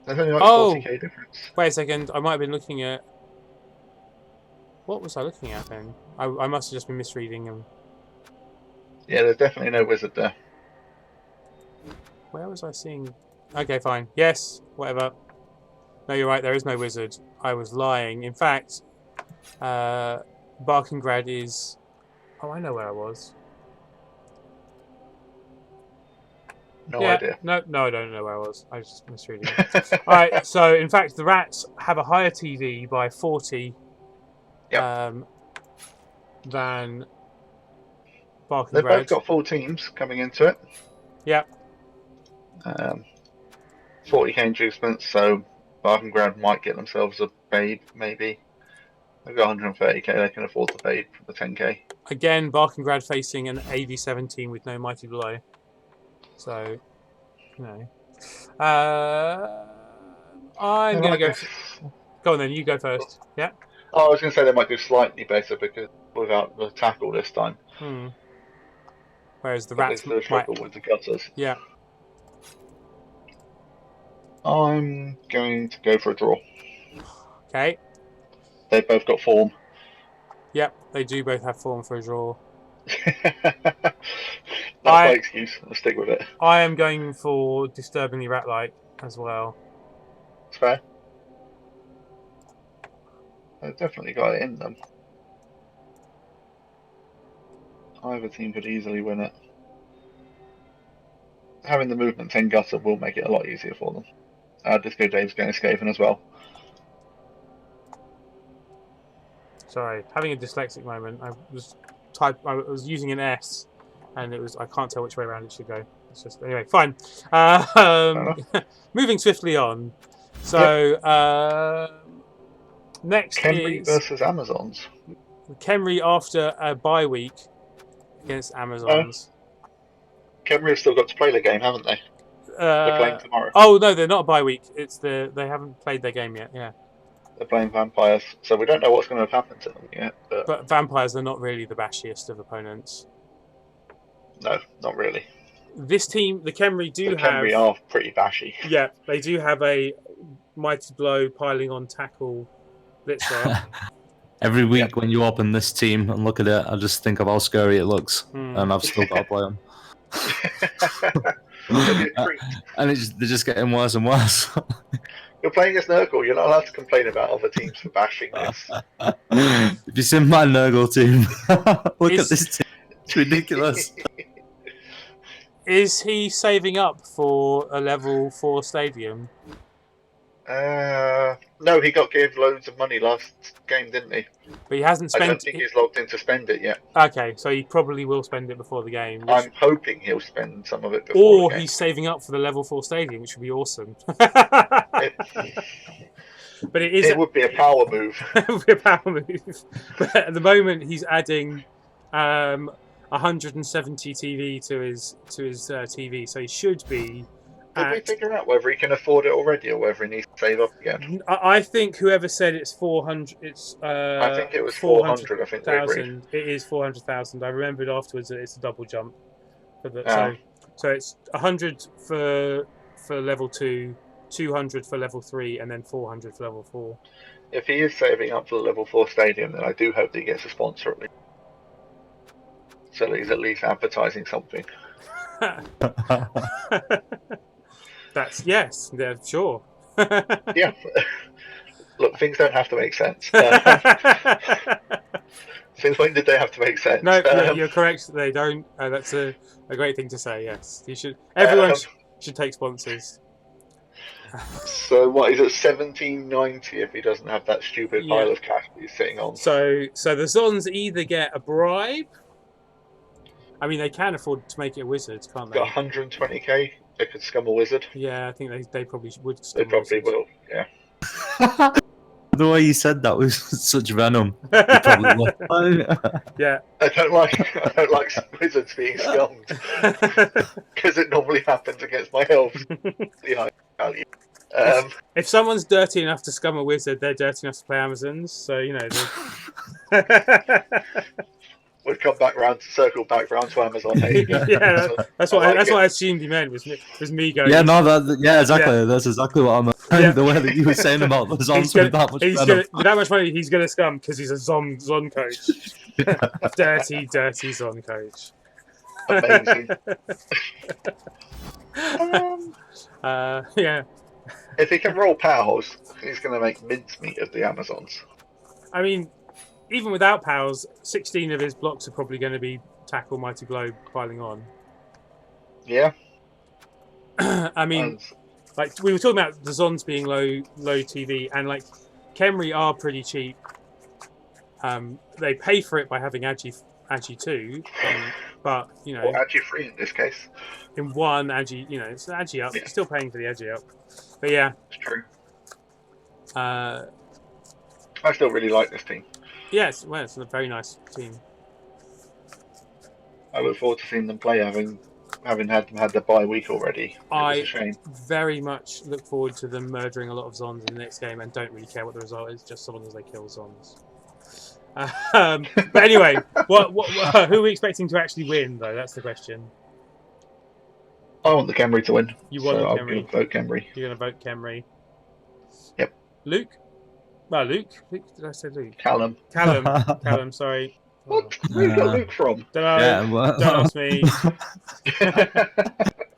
There's only like 40k difference. Wait a second. I might have been looking at. What was I looking at then? I must have just been misreading them. Yeah, there's definitely no wizard there. Where was I seeing? Okay, fine. Yes, whatever. No, you're right. There is no wizard. I was lying. In fact, Barkengrad is. Oh, I know where I was. No idea. No, I don't know where I was. I was just misreading it. All right. So, in fact, the Rats have a higher TV by 40 than Barkengrad. They've both got full teams coming into it. Yep. 40k inducements, so Barkengrad might get themselves a babe, maybe. They've got 130k, they can afford the babe for the 10k. Again, Barkengrad facing an AV17 with no Mighty Blow. So, I'm going to go... Go on then, you go first. Yeah? Oh, I was going to say they might do slightly better because without the tackle this time. Whereas the Rats might struggle with the gutters. Yeah. I'm going to go for a draw. Okay. They've both got form. Yep, they do both have form for a draw. That's my excuse. I'll stick with it. I am going for Disturbingly Rat-like as well. It's fair. They've definitely got it in them. Either team could easily win it. Having the movement 10 gutter will make it a lot easier for them. Disco Dave's going Skaven as well. Sorry, having a dyslexic moment. I was using an S, and I can't tell which way around it should go. It's just anyway, fine. Moving swiftly on. So next Khemri versus Amazons. Khemri after a bye week against Amazons. Khemri have still got to play the game, haven't they? They're playing tomorrow. Oh no, they're not a bye week. They haven't played their game yet. Yeah. They're playing Vampires, so we don't know what's going to happen to them yet. But Vampires are not really the bashiest of opponents. No, not really. This team, the Khemri, Khemri are pretty bashy. Yeah, they do have a mighty blow piling on tackle blitzer. Every week when you open this team and look at it, I just think of how scary it looks, and I've still got to play them. And they're just getting worse and worse. You're playing as Nurgle. You're not allowed to complain about other teams for bashing this. If you see my Nurgle team, look at this team. It's ridiculous. Is he saving up for a level 4 stadium? No, he got given loads of money last game, didn't he? But he hasn't spent. I don't think he's logged in to spend it yet. Okay, so he probably will spend it before the game. I'm hoping he'll spend some of it before the game. Or he's saving up for the level 4 stadium, which would be awesome. But it would be a power move. It would be a power move. But at the moment, he's adding 170 TV to his TV, so he should be. Did we figure out whether he can afford it already or whether he needs to save up again? I think whoever said it's 400, it's. I think it was 400. I think we agreed. It is 400,000. I remembered afterwards that it's a double jump. So it's 100 for level 2, 200 for level 3, and then 400 for level 4. If he is saving up for the level 4 stadium, then I do hope that he gets a sponsor at least. So that he's at least advertising something. Yes, sure. Yeah. Look, things don't have to make sense. Since when did they have to make sense? No, you're correct. They don't. That's a great thing to say. Yes, you should. Everyone should take sponsors. So what is it? 1790 if he doesn't have that stupid pile of cash he's sitting on. So the Zons either get a bribe. I mean, they can afford to make it a wizard, can't they? Got 120k. They could scum a wizard. Yeah, I think they probably would. They probably will. Yeah. The way you said that was such venom. You probably will. Yeah. I don't like wizards being scummed because it normally happens against my elves. The high value. If someone's dirty enough to scum a wizard, they're dirty enough to play Amazons. So you know. Would come circle back round to Amazon. Hey, yeah, that's what I assumed he meant was me going. Yeah, no, exactly. Yeah. That's exactly what I meant. Yeah. The way that you were saying about the Zons with that much with that much money, he's gonna scum because he's a Zon coach. dirty Zon coach. Amazing. Yeah. If he can roll pals, he's gonna make mincemeat of the Amazons. I mean, even without pals, 16 of his blocks are probably going to be tackle, mighty blow, piling on. Yeah. I mean, like we were talking about the Zons being low TV, and like Khemri are pretty cheap. They pay for it by having Agi 2, but you know, or Agi 3 in this case. In one Agi, you know, it's Agi up. Yeah. Still paying for the Agi up, but yeah, it's true. I still really like this team. Yes, well, it's a very nice team. I look forward to seeing them play, having had their bye week already. I very much look forward to them murdering a lot of Zons in the next game, and don't really care what the result is, just so long as they kill Zons. But anyway, who are we expecting to actually win, though? That's the question. I want the Khemri to win. You want the Khemri? I'll vote Khemri. You're going to vote Khemri? Yep. Luke? No, Luke? Did I say Luke? Callum, sorry. What? Where you got Luke from? Don't know. Don't ask me.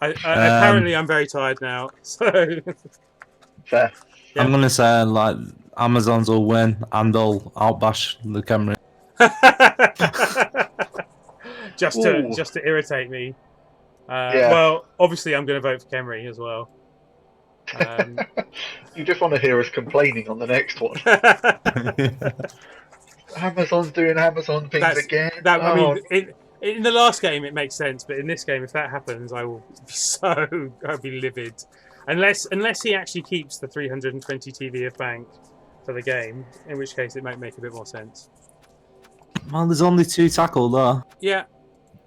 Apparently, I'm very tired now. So fair. Yeah. I'm gonna say like Amazons will win and they'll outbash the Khemri. just to irritate me. Well, obviously, I'm going to vote for Khemri as well. You just want to hear us complaining on the next one. Amazon's doing Amazon things again. I mean, in the last game it makes sense, but in this game, if that happens, I'll be livid. Unless he actually keeps the 320 TV of bank for the game, in which case it might make a bit more sense. Well, there's only 2 tackle there. Yeah.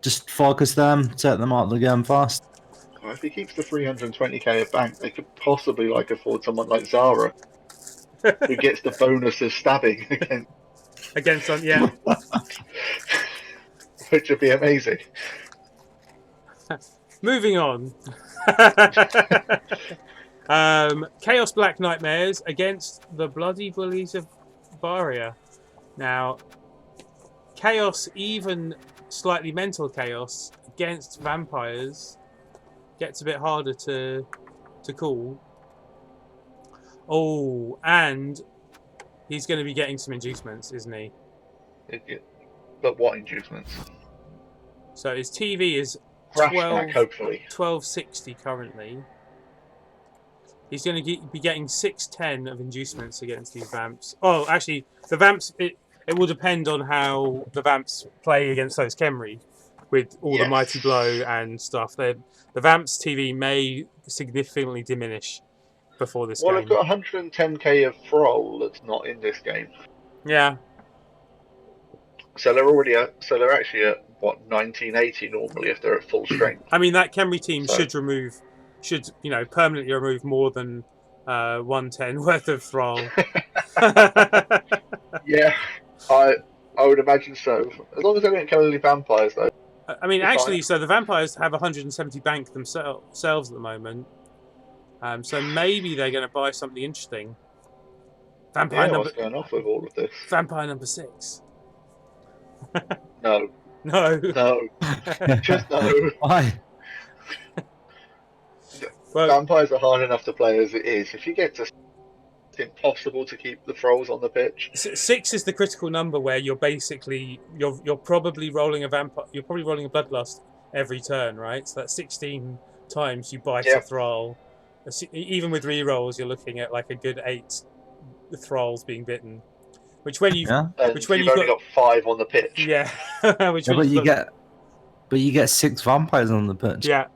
Just focus them, take them out of the game fast. Well, if he keeps the 320k of bank, they could possibly like afford someone like Zara, who gets the bonus of stabbing against some, yeah. which would be amazing. Moving on. Chaos Black Nightmares against the Bloody Bullies of Varia. Now, Chaos, even slightly mental Chaos against vampires, gets a bit harder to call. Oh, and he's going to be getting some inducements, isn't he? But what inducements? So his TV is hopefully 1260 currently. He's going to be getting 610 of inducements against these vamps. Oh, actually, the vamps, it will depend on how the vamps play against those Khemri with all the Mighty Blow and stuff. The vamps TV may significantly diminish before this game. Well, I've got 110k of Thrall that's not in this game. Yeah. So they're actually at what 1980 normally if they're at full strength. I mean, that Khemri team should permanently remove more than 110 worth of Thrall. Yeah, I would imagine so. As long as they don't kill any vampires, though. I mean, actually, so the vampires have 170 bank themselves at the moment. So maybe they're going to buy something interesting. What's going off with all of this? Vampire number 6. No. No. Just no. Why? Well, vampires are hard enough to play as it is. If you get to, it's impossible to keep the Thralls on the pitch. 6 is the critical number where you're basically you're probably rolling a vampire. You're probably rolling a bloodlust every turn, right? So that's 16 times you bite a Thrall. Even with rerolls, you're looking at like a good 8 Thralls being bitten. Which when you've only got 5 on the pitch. Yeah. But you get 6 vampires on the pitch. Yeah.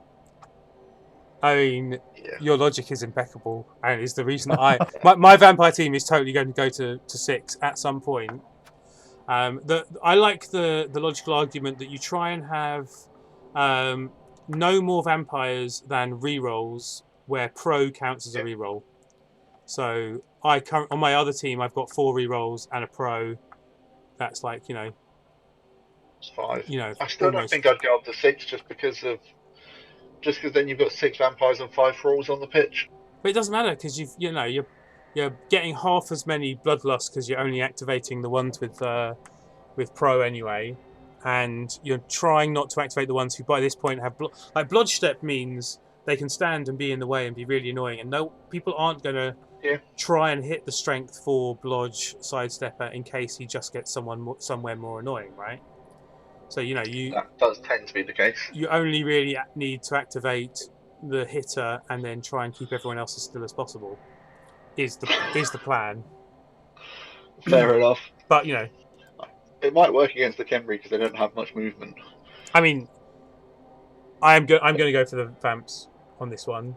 I mean, your logic is impeccable, and is the reason that my vampire team is totally going to go to 6 at some point. I like the logical argument that you try and have no more vampires than rerolls where pro counts as a reroll. So on my other team, I've got 4 rerolls and a pro. That's like, it's 5. I still almost. Don't think I'd go up to 6 just because then you've got 6 vampires and 5 Thralls on the pitch. But it doesn't matter because you're getting half as many bloodlusts because you're only activating the ones with pro anyway, and you're trying not to activate the ones who by this point have Bloodstep means they can stand and be in the way and be really annoying, and people aren't going to try and hit the strength 4 Blodge sidestepper in case he just gets somewhere more annoying, right? So that does tend to be the case. You only really need to activate the hitter and then try and keep everyone else as still as possible. Is the plan? Fair enough. But it might work against the Khemri because they don't have much movement. I mean, I'm going to go for the vamps on this one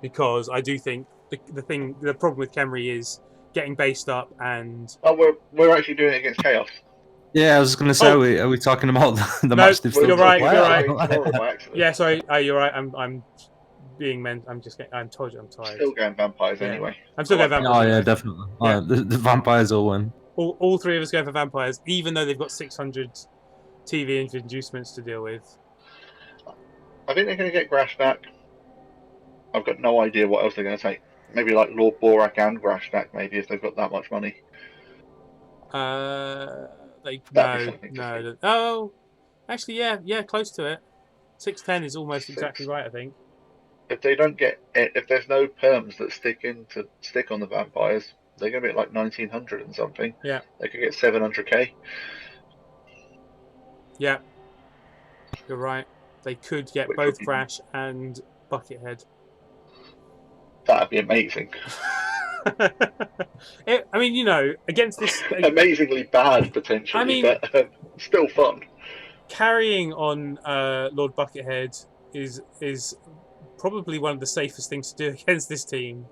because I do think the problem with Khemri is getting based up and. Oh, we're actually doing it against Chaos. Yeah, I was going to say, are we talking about the match they've still You're right. Yeah, sorry. You're right. I'm being I'm told you I'm tired. Still going vampires anyway. I'm still going vampires. Oh yeah, definitely. Yeah. The vampires will win. All 3 of us go for vampires, even though they've got 600 TV inducements to deal with. I think they're going to get Grash back. I've got no idea what else they're going to take. Maybe like Lord Borak and Grash back, maybe if they've got that much money. No. Oh, actually, yeah, close to it. 610 is almost exactly right, I think. If they don't get if there's no perms that stick on the vampires, they're going to be at like 1900 and something. Yeah. They could get 700k. Yeah. You're right. They could get both Crash and Buckethead. That'd be amazing. I mean, against this amazingly bad potentially, but still fun. Carrying on Lord Buckethead is probably one of the safest things to do against this team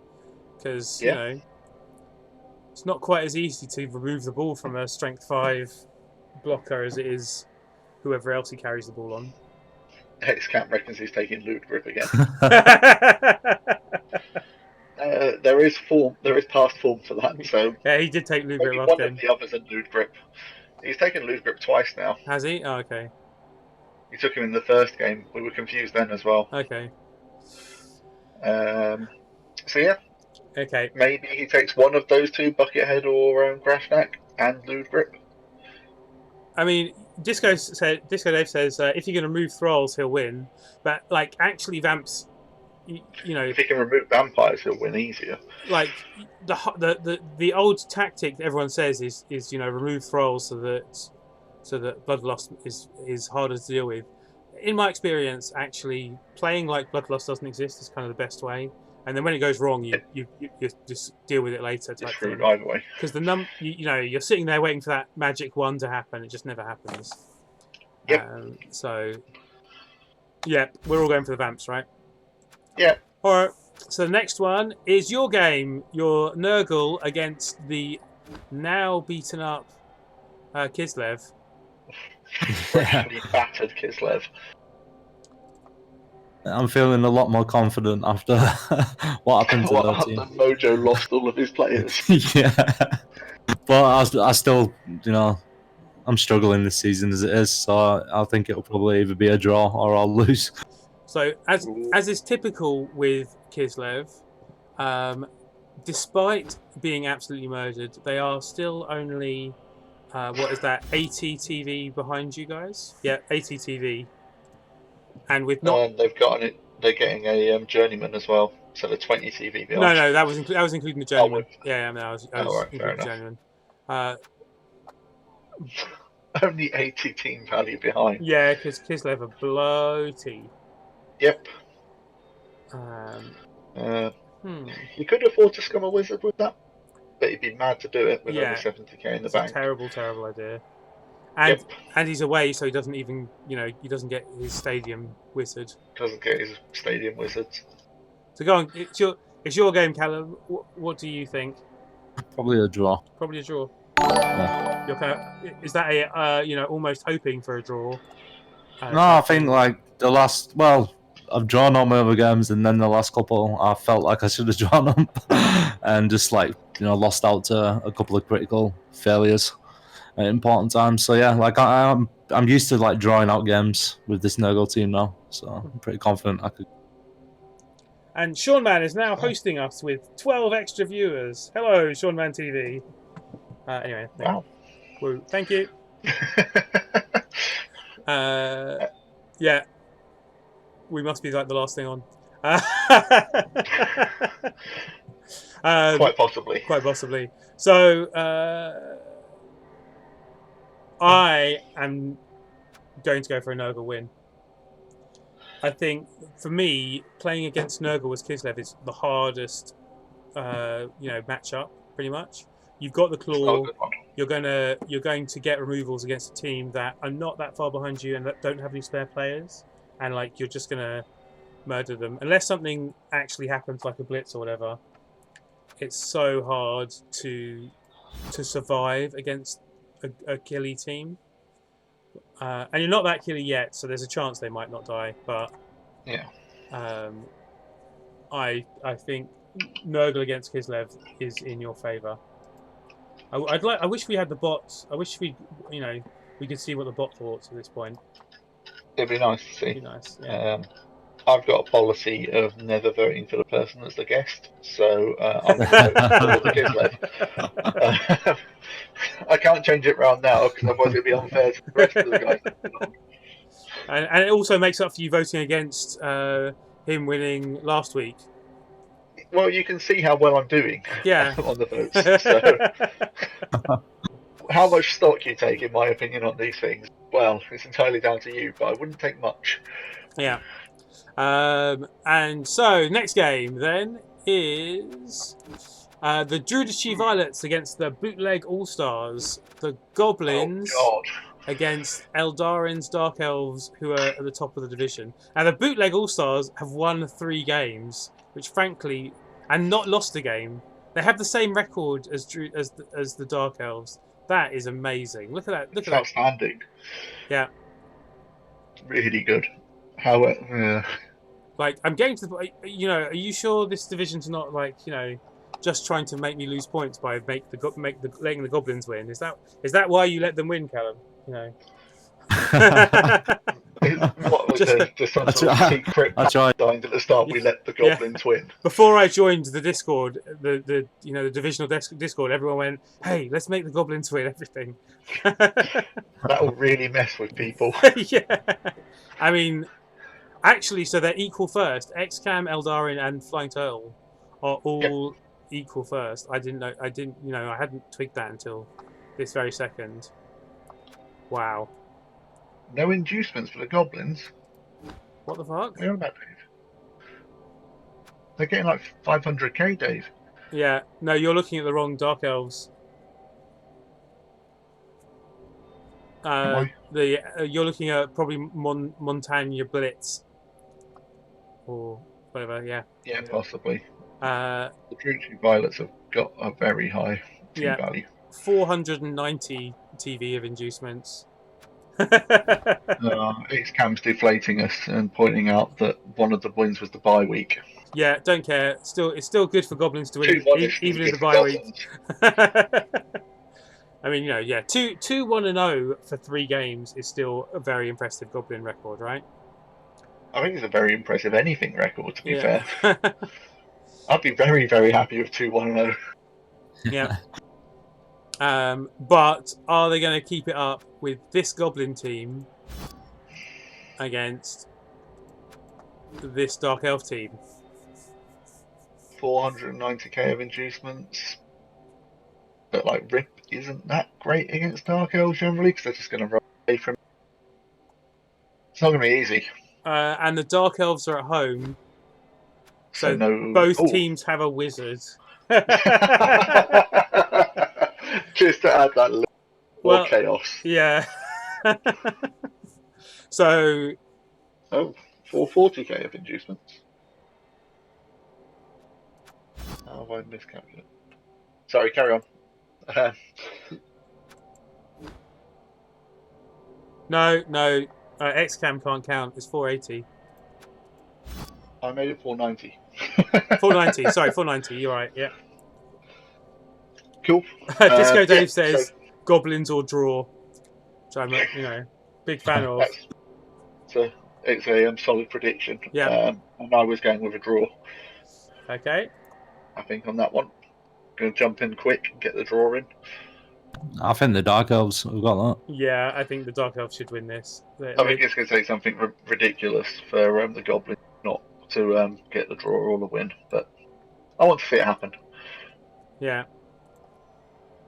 because it's not quite as easy to remove the ball from a strength 5 blocker as it is whoever else he carries the ball on. Hexcamp reckons he's taking Loot Grip again. There is past form for that. So yeah, he did take Loot Grip last one game. of the others in Loot Grip. He's taken Loot Grip twice now. Has he? Oh, okay. He took him in the first game. We were confused then as well. Okay. So yeah. Okay. Maybe he takes one of those two, Buckethead or Grashnak, and Loot Grip. I mean, Disco Dave says if you're going to remove thralls, he'll win. But like, actually, Vamps, you know, if he can remove vampires, he'll win easier. Like the old tactic that everyone says is remove thralls so that bloodlust is harder to deal with. In my experience, actually playing like bloodlust doesn't exist is kind of the best way. And then when it goes wrong, you just deal with it later. It's screwed either way. Because you're sitting there waiting for that magic one to happen. It just never happens. Yep. So yeah, we're all going for the vamps, right? Yeah. All right. So the next one is your game, your Nurgle against the now beaten up Kislev. Freshly battered Kislev. I'm feeling a lot more confident after what happened to the team. After Mojo lost all of his players. Yeah. But I still, I'm struggling this season as it is, so I think it'll probably either be a draw or I'll lose. So as is typical with Kislev, despite being absolutely murdered, they are still only what is that, 80 TV behind you guys? Yeah, 80 TV. And with not, they're getting a journeyman as well, so they're 20 TV behind. No, that was including the journeyman. I was including the journeyman. Only 80 team value behind. Yeah, because Kislev are bloaty. Yep. You could afford to scum a wizard with that, but he'd be mad to do it with over 70k in the bank. It's a terrible idea. And he's away, so he doesn't even, he doesn't get his stadium wizard. Doesn't get his stadium wizards. So go on, it's your game, Callum. What do you think? Probably a draw. Probably a draw. Yeah. You're kind of, is that a almost hoping for a draw? No, I think like the last. Well, I've drawn all my other games, and then the last couple, I felt like I should have drawn them, and just lost out to a couple of critical failures at important times. So yeah, like I'm used to like drawing out games with this Nurgle team now, so I'm pretty confident I could. And Sean Man is now hosting us with 12 extra viewers. Hello, Sean Man TV. Anyway, wow. Woo. Thank you. Yeah. We must be like the last thing on. Quite possibly. Quite possibly. So, I am going to go for a Nurgle win. I think, for me, playing against Nurgle as Kislev is the hardest, matchup, pretty much. You've got the claw. You're going to get removals against a team that are not that far behind you and that don't have any spare players. And you're just gonna murder them unless something actually happens, like a blitz or whatever. It's so hard to survive against a killy team, and you're not that killy yet, so there's a chance they might not die. But yeah, I think Nurgle against Kislev is in your favour. I wish we had the bots. I wish we could see what the bot thoughts at this point. It'd be nice to see. It'd be nice, yeah. I've got a policy of never voting for the person that's the guest, so I'm going to vote for the Kislev. I can't change it round now because otherwise it'd be unfair to the rest of the guys. And it also makes up for you voting against him winning last week. Well, you can see how well I'm doing on the votes. So. How much stock you take, in my opinion, on these things, well, it's entirely down to you, but I wouldn't take much. Yeah. And so, next game, then, is the Druidishi Violets against the Bootleg All-Stars. The Goblins against Eldarin's Dark Elves, who are at the top of the division. And the Bootleg All-Stars have won 3 games, which, frankly, and not lost a game. They have the same record as the Dark Elves. That is amazing. Look at that. Look at that. Outstanding. Yeah. Really good. How? Like, I'm getting to the, you know, are you sure this division's not like, you know, just trying to make me lose points by letting the goblins win? Is that why you let them win, Callum? You know. What was just some sort of secret I tried. signed at the start? We let the goblins win. Before I joined the Discord, the you know, the divisional Discord, everyone went, "Hey, let's make the goblins win everything." That will really mess with people. Yeah, I mean, actually, so they're equal first. XCAM, Eldarin, and Flying Turtle are all equal first. I didn't know. You know, I hadn't twigged that until this very second. Wow. No inducements for the goblins. What the fuck? What are you on about, Dave? They're getting like 500k, Dave. Yeah. No, you're looking at the wrong Dark Elves. You're looking at probably Montagna Blitz or whatever. Yeah. Yeah, possibly. The Druchii Violets have got a very high team value. 490 TV of inducements. XCAM's deflating us and pointing out that one of the wins was the bye week. Yeah, don't care. It's still good for goblins to win, even in the bye week. I mean, you know, yeah, 2-1-0 for 3 games is still a very impressive goblin record, right? I think it's a very impressive anything record, to be fair. I'd be very, very happy with 2-1-0. Yeah. But are they going to keep it up with this goblin team against this Dark Elf team? 490k of inducements. But like Rip isn't that great against Dark Elves generally because they're just going to run away from. It's not going to be easy. And the Dark Elves are at home, so both teams have a wizard. Just to add that little more chaos. Yeah. So. 440k of inducements. How have I miscalculated? Sorry, carry on. No. XCAM can't count. It's 480. I made it 490. 490. Sorry, 490. You're right. Yeah. Cool. Disco Dave says goblins or draw, which I'm, you know, big fan of. It's a solid prediction. Yeah. And I was going with a draw. Okay. I think on that one, going to jump in quick and get the draw in. I think the Dark Elves have got that. Yeah, I think the Dark Elves should win this. I think it's going to take something ridiculous for the Goblins not to get the draw or the win, but I want to see it happen. Yeah.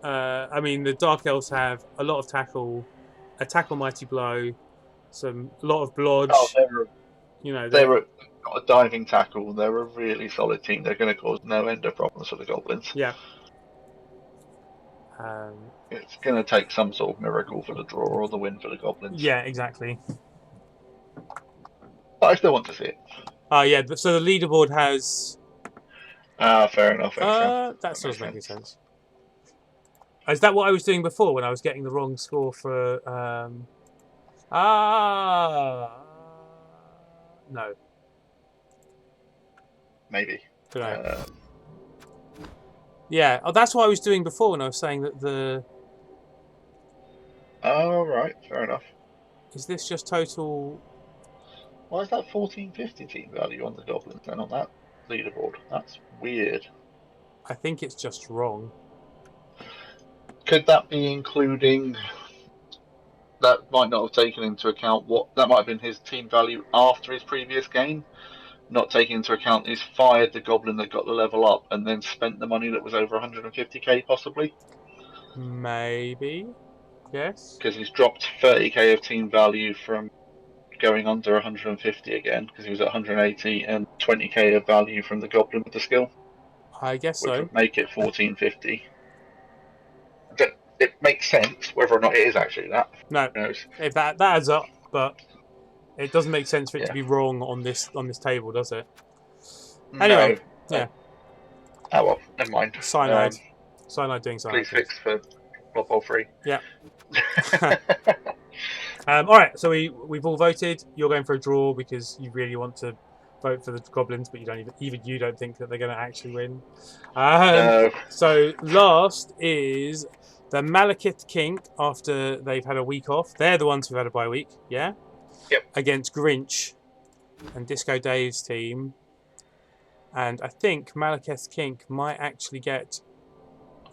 I mean, the Dark Elves have a lot of tackle, a tackle mighty blow, a lot of blodge. They've got a diving tackle. They're a really solid team. They're going to cause no end of problems for the Goblins. Yeah. It's going to take some sort of miracle for the draw or the win for the Goblins. Yeah, exactly. But I still want to see it. Yeah. So the leaderboard has. Fair enough. That still making sense. Is that what I was doing before when I was getting the wrong score for? No. Maybe. Yeah, that's what I was doing before when I was saying that the. Oh, right, fair enough. Is this just total? Why is that 1450 team value on the Goblins then on that leaderboard? That's weird. I think it's just wrong. Could that be including? That might not have taken into account that might have been his team value after his previous game. Not taking into account he's fired the Goblin that got the level up and then spent the money that was over 150k possibly. Maybe, yes. Because he's dropped 30k of team value from going under 150 again because he was at 180 and 20k of value from the Goblin with the skill. I guess which so. Would make it 1450. It makes sense whether or not it is actually that. No, who knows? If that adds up, but it doesn't make sense for it to be wrong on this table, does it? Anyway, yeah. Oh well, never mind. Cyanide doing cyanide. Please fix for Blood Bowl 3. Yeah. All right, so we've all voted. You're going for a draw because you really want to vote for the Goblins, but you don't even you don't think that they're going to actually win. No. So last is the Malekith Kink after they've had a week off. They're the ones who've had a bye week, yeah? Yep. Against Grinch and Disco Dave's team. And I think Malekith Kink might actually get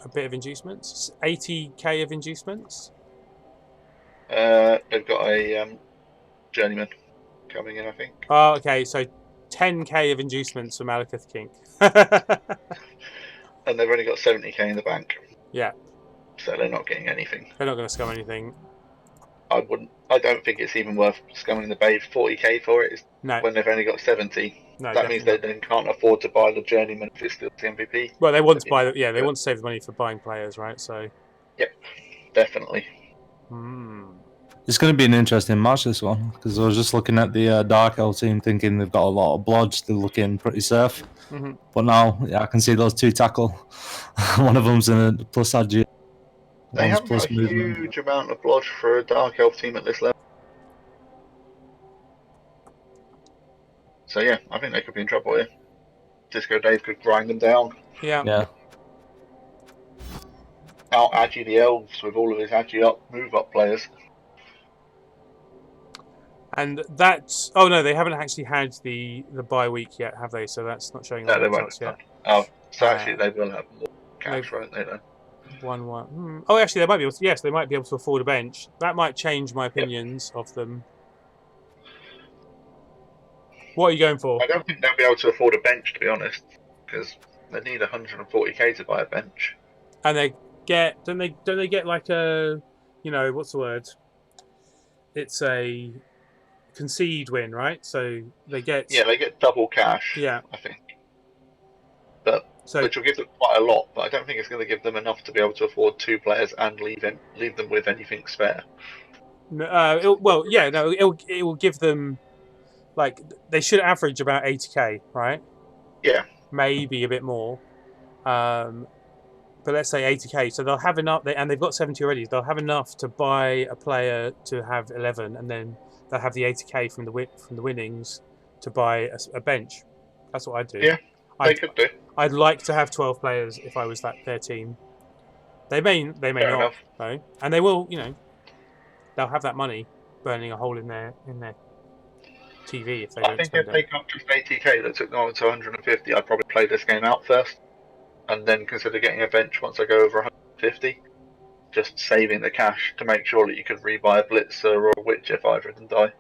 a bit of inducements. 80k of inducements. They've got a journeyman coming in, I think. Oh, okay, so 10k of inducements for Malekith Kink. And they've only got 70k in the bank. Yeah. So they're not getting anything. They're not going to scum anything. I don't think it's even worth scumming the babe 40k for it. No. When they've only got 70. No, that means they then can't afford to buy the journeyman if it's still the MVP. Well, they want to buy they want to save the money for buying players, right? So. Yep, definitely. It's going to be an interesting match, this one, because I was just looking at the Dark Elf team thinking they've got a lot of blodge, they're looking pretty safe. But now, I can see those two tackle. One of them's in a plus agi. They haven't got a huge amount of blodge for a Dark Elf team at this level. So yeah, I think they could be in trouble here. Disco Dave could grind them down. Yeah. Out agi the elves with all of his agi up, move up players. And that's no, they haven't actually had the bye week yet, have they? So that's not showing on the results yet. Oh, so actually they will have more cash, won't they? Then 1-1. Oh, actually, they might be able to. Yes, they might be able to afford a bench. That might change my opinions of them. What are you going for? I don't think they'll be able to afford a bench, to be honest, because they need 140k to buy a bench. And they get don't they get like a what's the word? It's a concede win, right? So they get they get double cash. Yeah, I think, which will give them quite a lot, but I don't think it's going to give them enough to be able to afford 2 players and leave them with anything spare. It will give them. Like, they should average about 80k, right? Yeah. Maybe a bit more. But let's say 80k. So they'll have enough, and they've got 70 already. They'll have enough to buy a player to have 11, and then they'll have the 80k from the winnings to buy a bench. That's what I'd do. Yeah, they could do. I'd like to have 12 players if I was their team. They may Fair not, enough. though. And they will, they'll have that money burning a hole in their TV if they don't spend it. If they got just 80k that took them on to 150, I'd probably play this game out first and then consider getting a bench once I go over 150. Just saving the cash to make sure that you could rebuy a Blitzer or a Witch if either of them die.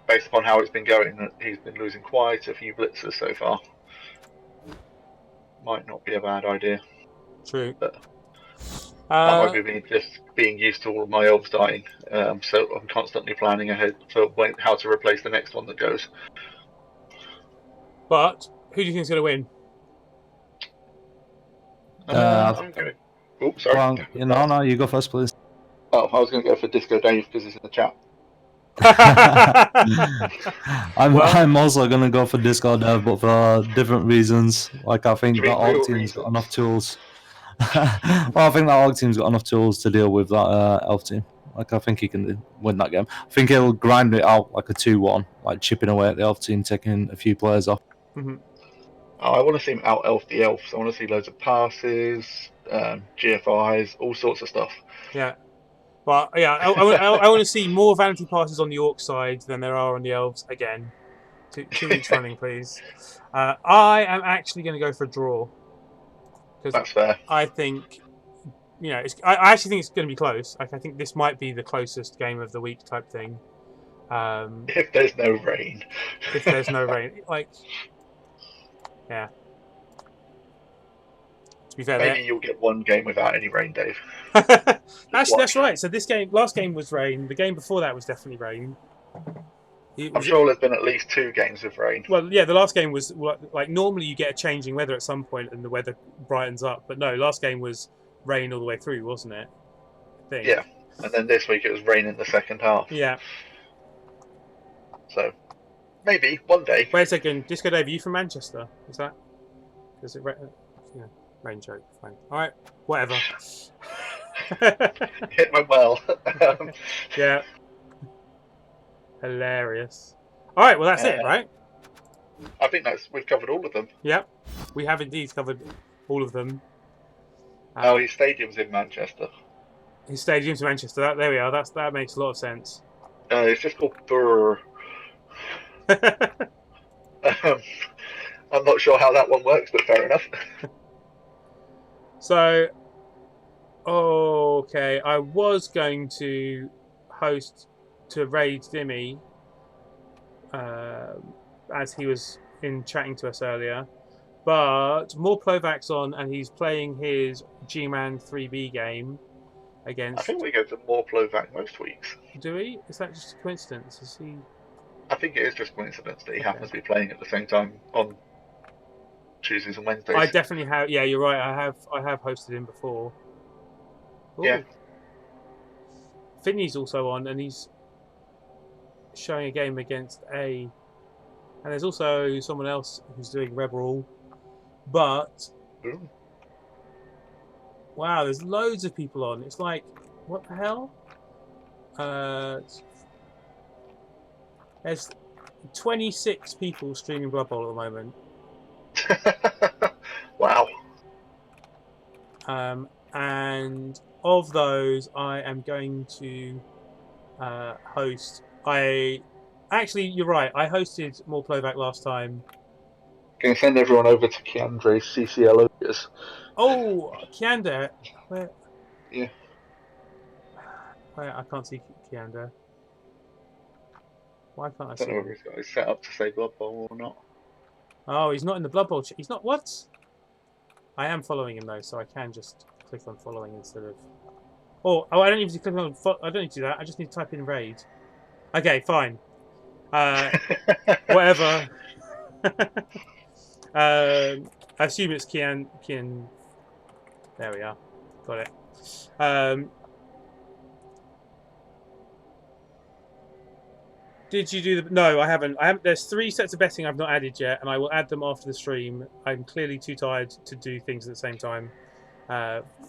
Based upon how it's been going, he's been losing quite a few Blitzers so far. Might not be a bad idea. True. But that might be just being used to all of my elves dying, so I'm constantly planning ahead for how to replace the next one that goes. But who do you think is going to win? I'm going. Oh, sorry. Well, no, you go first, please. Oh, I was going to go for Disco Dave because he's in the chat. I'm also going to go for Disco Dave, but for different reasons. Like, I think the Orc team's got enough tools. Well, I think that Orc team's got enough tools to deal with that Elf team. Like, I think he can win that game. I think he'll grind it out like a 2-1, like chipping away at the Elf team, taking a few players off. I want to see him out elf the elves. I want to see loads of passes, GFIs, all sorts of stuff. Yeah. Well, yeah, I want to see more vanity passes on the Orc side than there are on the Elves again. 2 weeks running, please. I am actually going to go for a draw. That's fair. I think, I actually think it's going to be close. Like, I think this might be the closest game of the week type thing. If there's no rain. If there's no rain. Like, yeah. To be fair, maybe you'll get one game without any rain, Dave. That's right. So last game was rain. The game before that was definitely rain. I'm sure there's been at least 2 games of rain. Well, yeah, the last game was like normally you get a changing weather at some point and the weather brightens up, but no, last game was rain all the way through, wasn't it? I think. Yeah, and then this week it was rain in the second half. Yeah. So maybe one day. Wait a second, Disco Dave, are you from Manchester? Is that? Is it rain joke? Fine. All right, whatever. It went well. Yeah. Hilarious. All right, well that's it, right? I think we've covered all of them. Yep, we have indeed covered all of them. His stadium's in Manchester. His stadium's in Manchester. There we are. That makes a lot of sense. It's just called Burr. I'm not sure how that one works, but fair enough. So, okay, I was going to host to raid Dimmy as he was chatting to us earlier, but more Plovak's on and he's playing his Gman 3B game against. I think we go to more Plovak most weeks. Do we? Is that just a coincidence? Is he? I think it is just coincidence that he happens to be playing at the same time on Tuesdays and Wednesdays. I definitely have. Yeah, you're right. I have hosted him before. Ooh. Yeah. Finney's also on, and he's showing a game against A. And there's also someone else who's doing Red Brawl. But wow, there's loads of people on. It's like, what the hell? There's 26 people streaming Blood Bowl at the moment. Wow. And of those, I am going to host. Actually, you're right. I hosted More Playback last time. Can you send everyone over to Keandre's CCLOs? Oh, Keander. Where? Yeah. I can't see Keander. Why can't I I see don't know him? whether he's got his set up to say Blood Bowl or not. Oh, he's not in the Blood Bowl. He's not. What? I am following him though, so I can just click on following instead of. Oh, I don't need to click on. I don't need to do that. I just need to type in raid. Okay, fine. Whatever. I assume it's Kian. There we are. Got it. Did you do the? No, I haven't. There's 3 sets of betting I've not added yet, and I will add them after the stream. I'm clearly too tired to do things at the same time,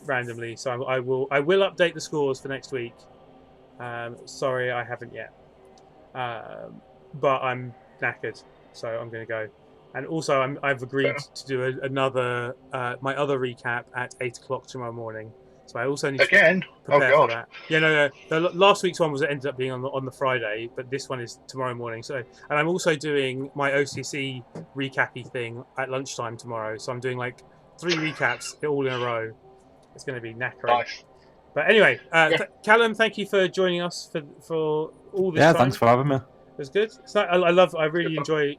randomly. So I will update the scores for next week. Sorry, I haven't yet. But I'm knackered, so I'm going to go. And also, I've agreed to do another my other recap at 8 o'clock tomorrow morning. So I also need to prepare for that. Yeah, no. The last week's one ended up being on the Friday, but this one is tomorrow morning. So, and I'm also doing my OCC recappy thing at lunchtime tomorrow. So I'm doing like 3 recaps all in a row. It's going to be knackering. Nice. But anyway, Callum, thank you for joining us for all this time. Thanks for having me. It was good. I really enjoy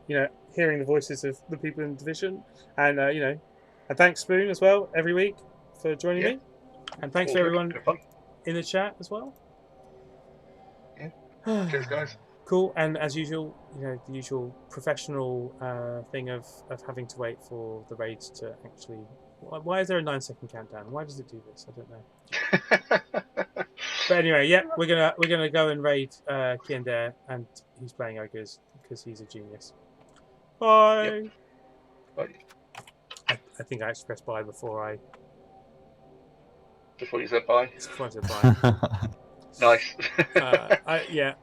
hearing the voices of the people in the division, and and thanks Spoon as well every week for joining me, and thanks to everyone in the chat as well. Yeah. Cheers, guys. Cool. And as usual, the usual professional thing of having to wait for the raids to actually. Why is there a 9-second countdown? Why does it do this? I don't know. But anyway, we're gonna go and raid Kiander, and he's playing ogres because he's a genius. Bye. Yep. Bye. I think I expressed bye before you said bye. Before I said bye. Nice. Yeah.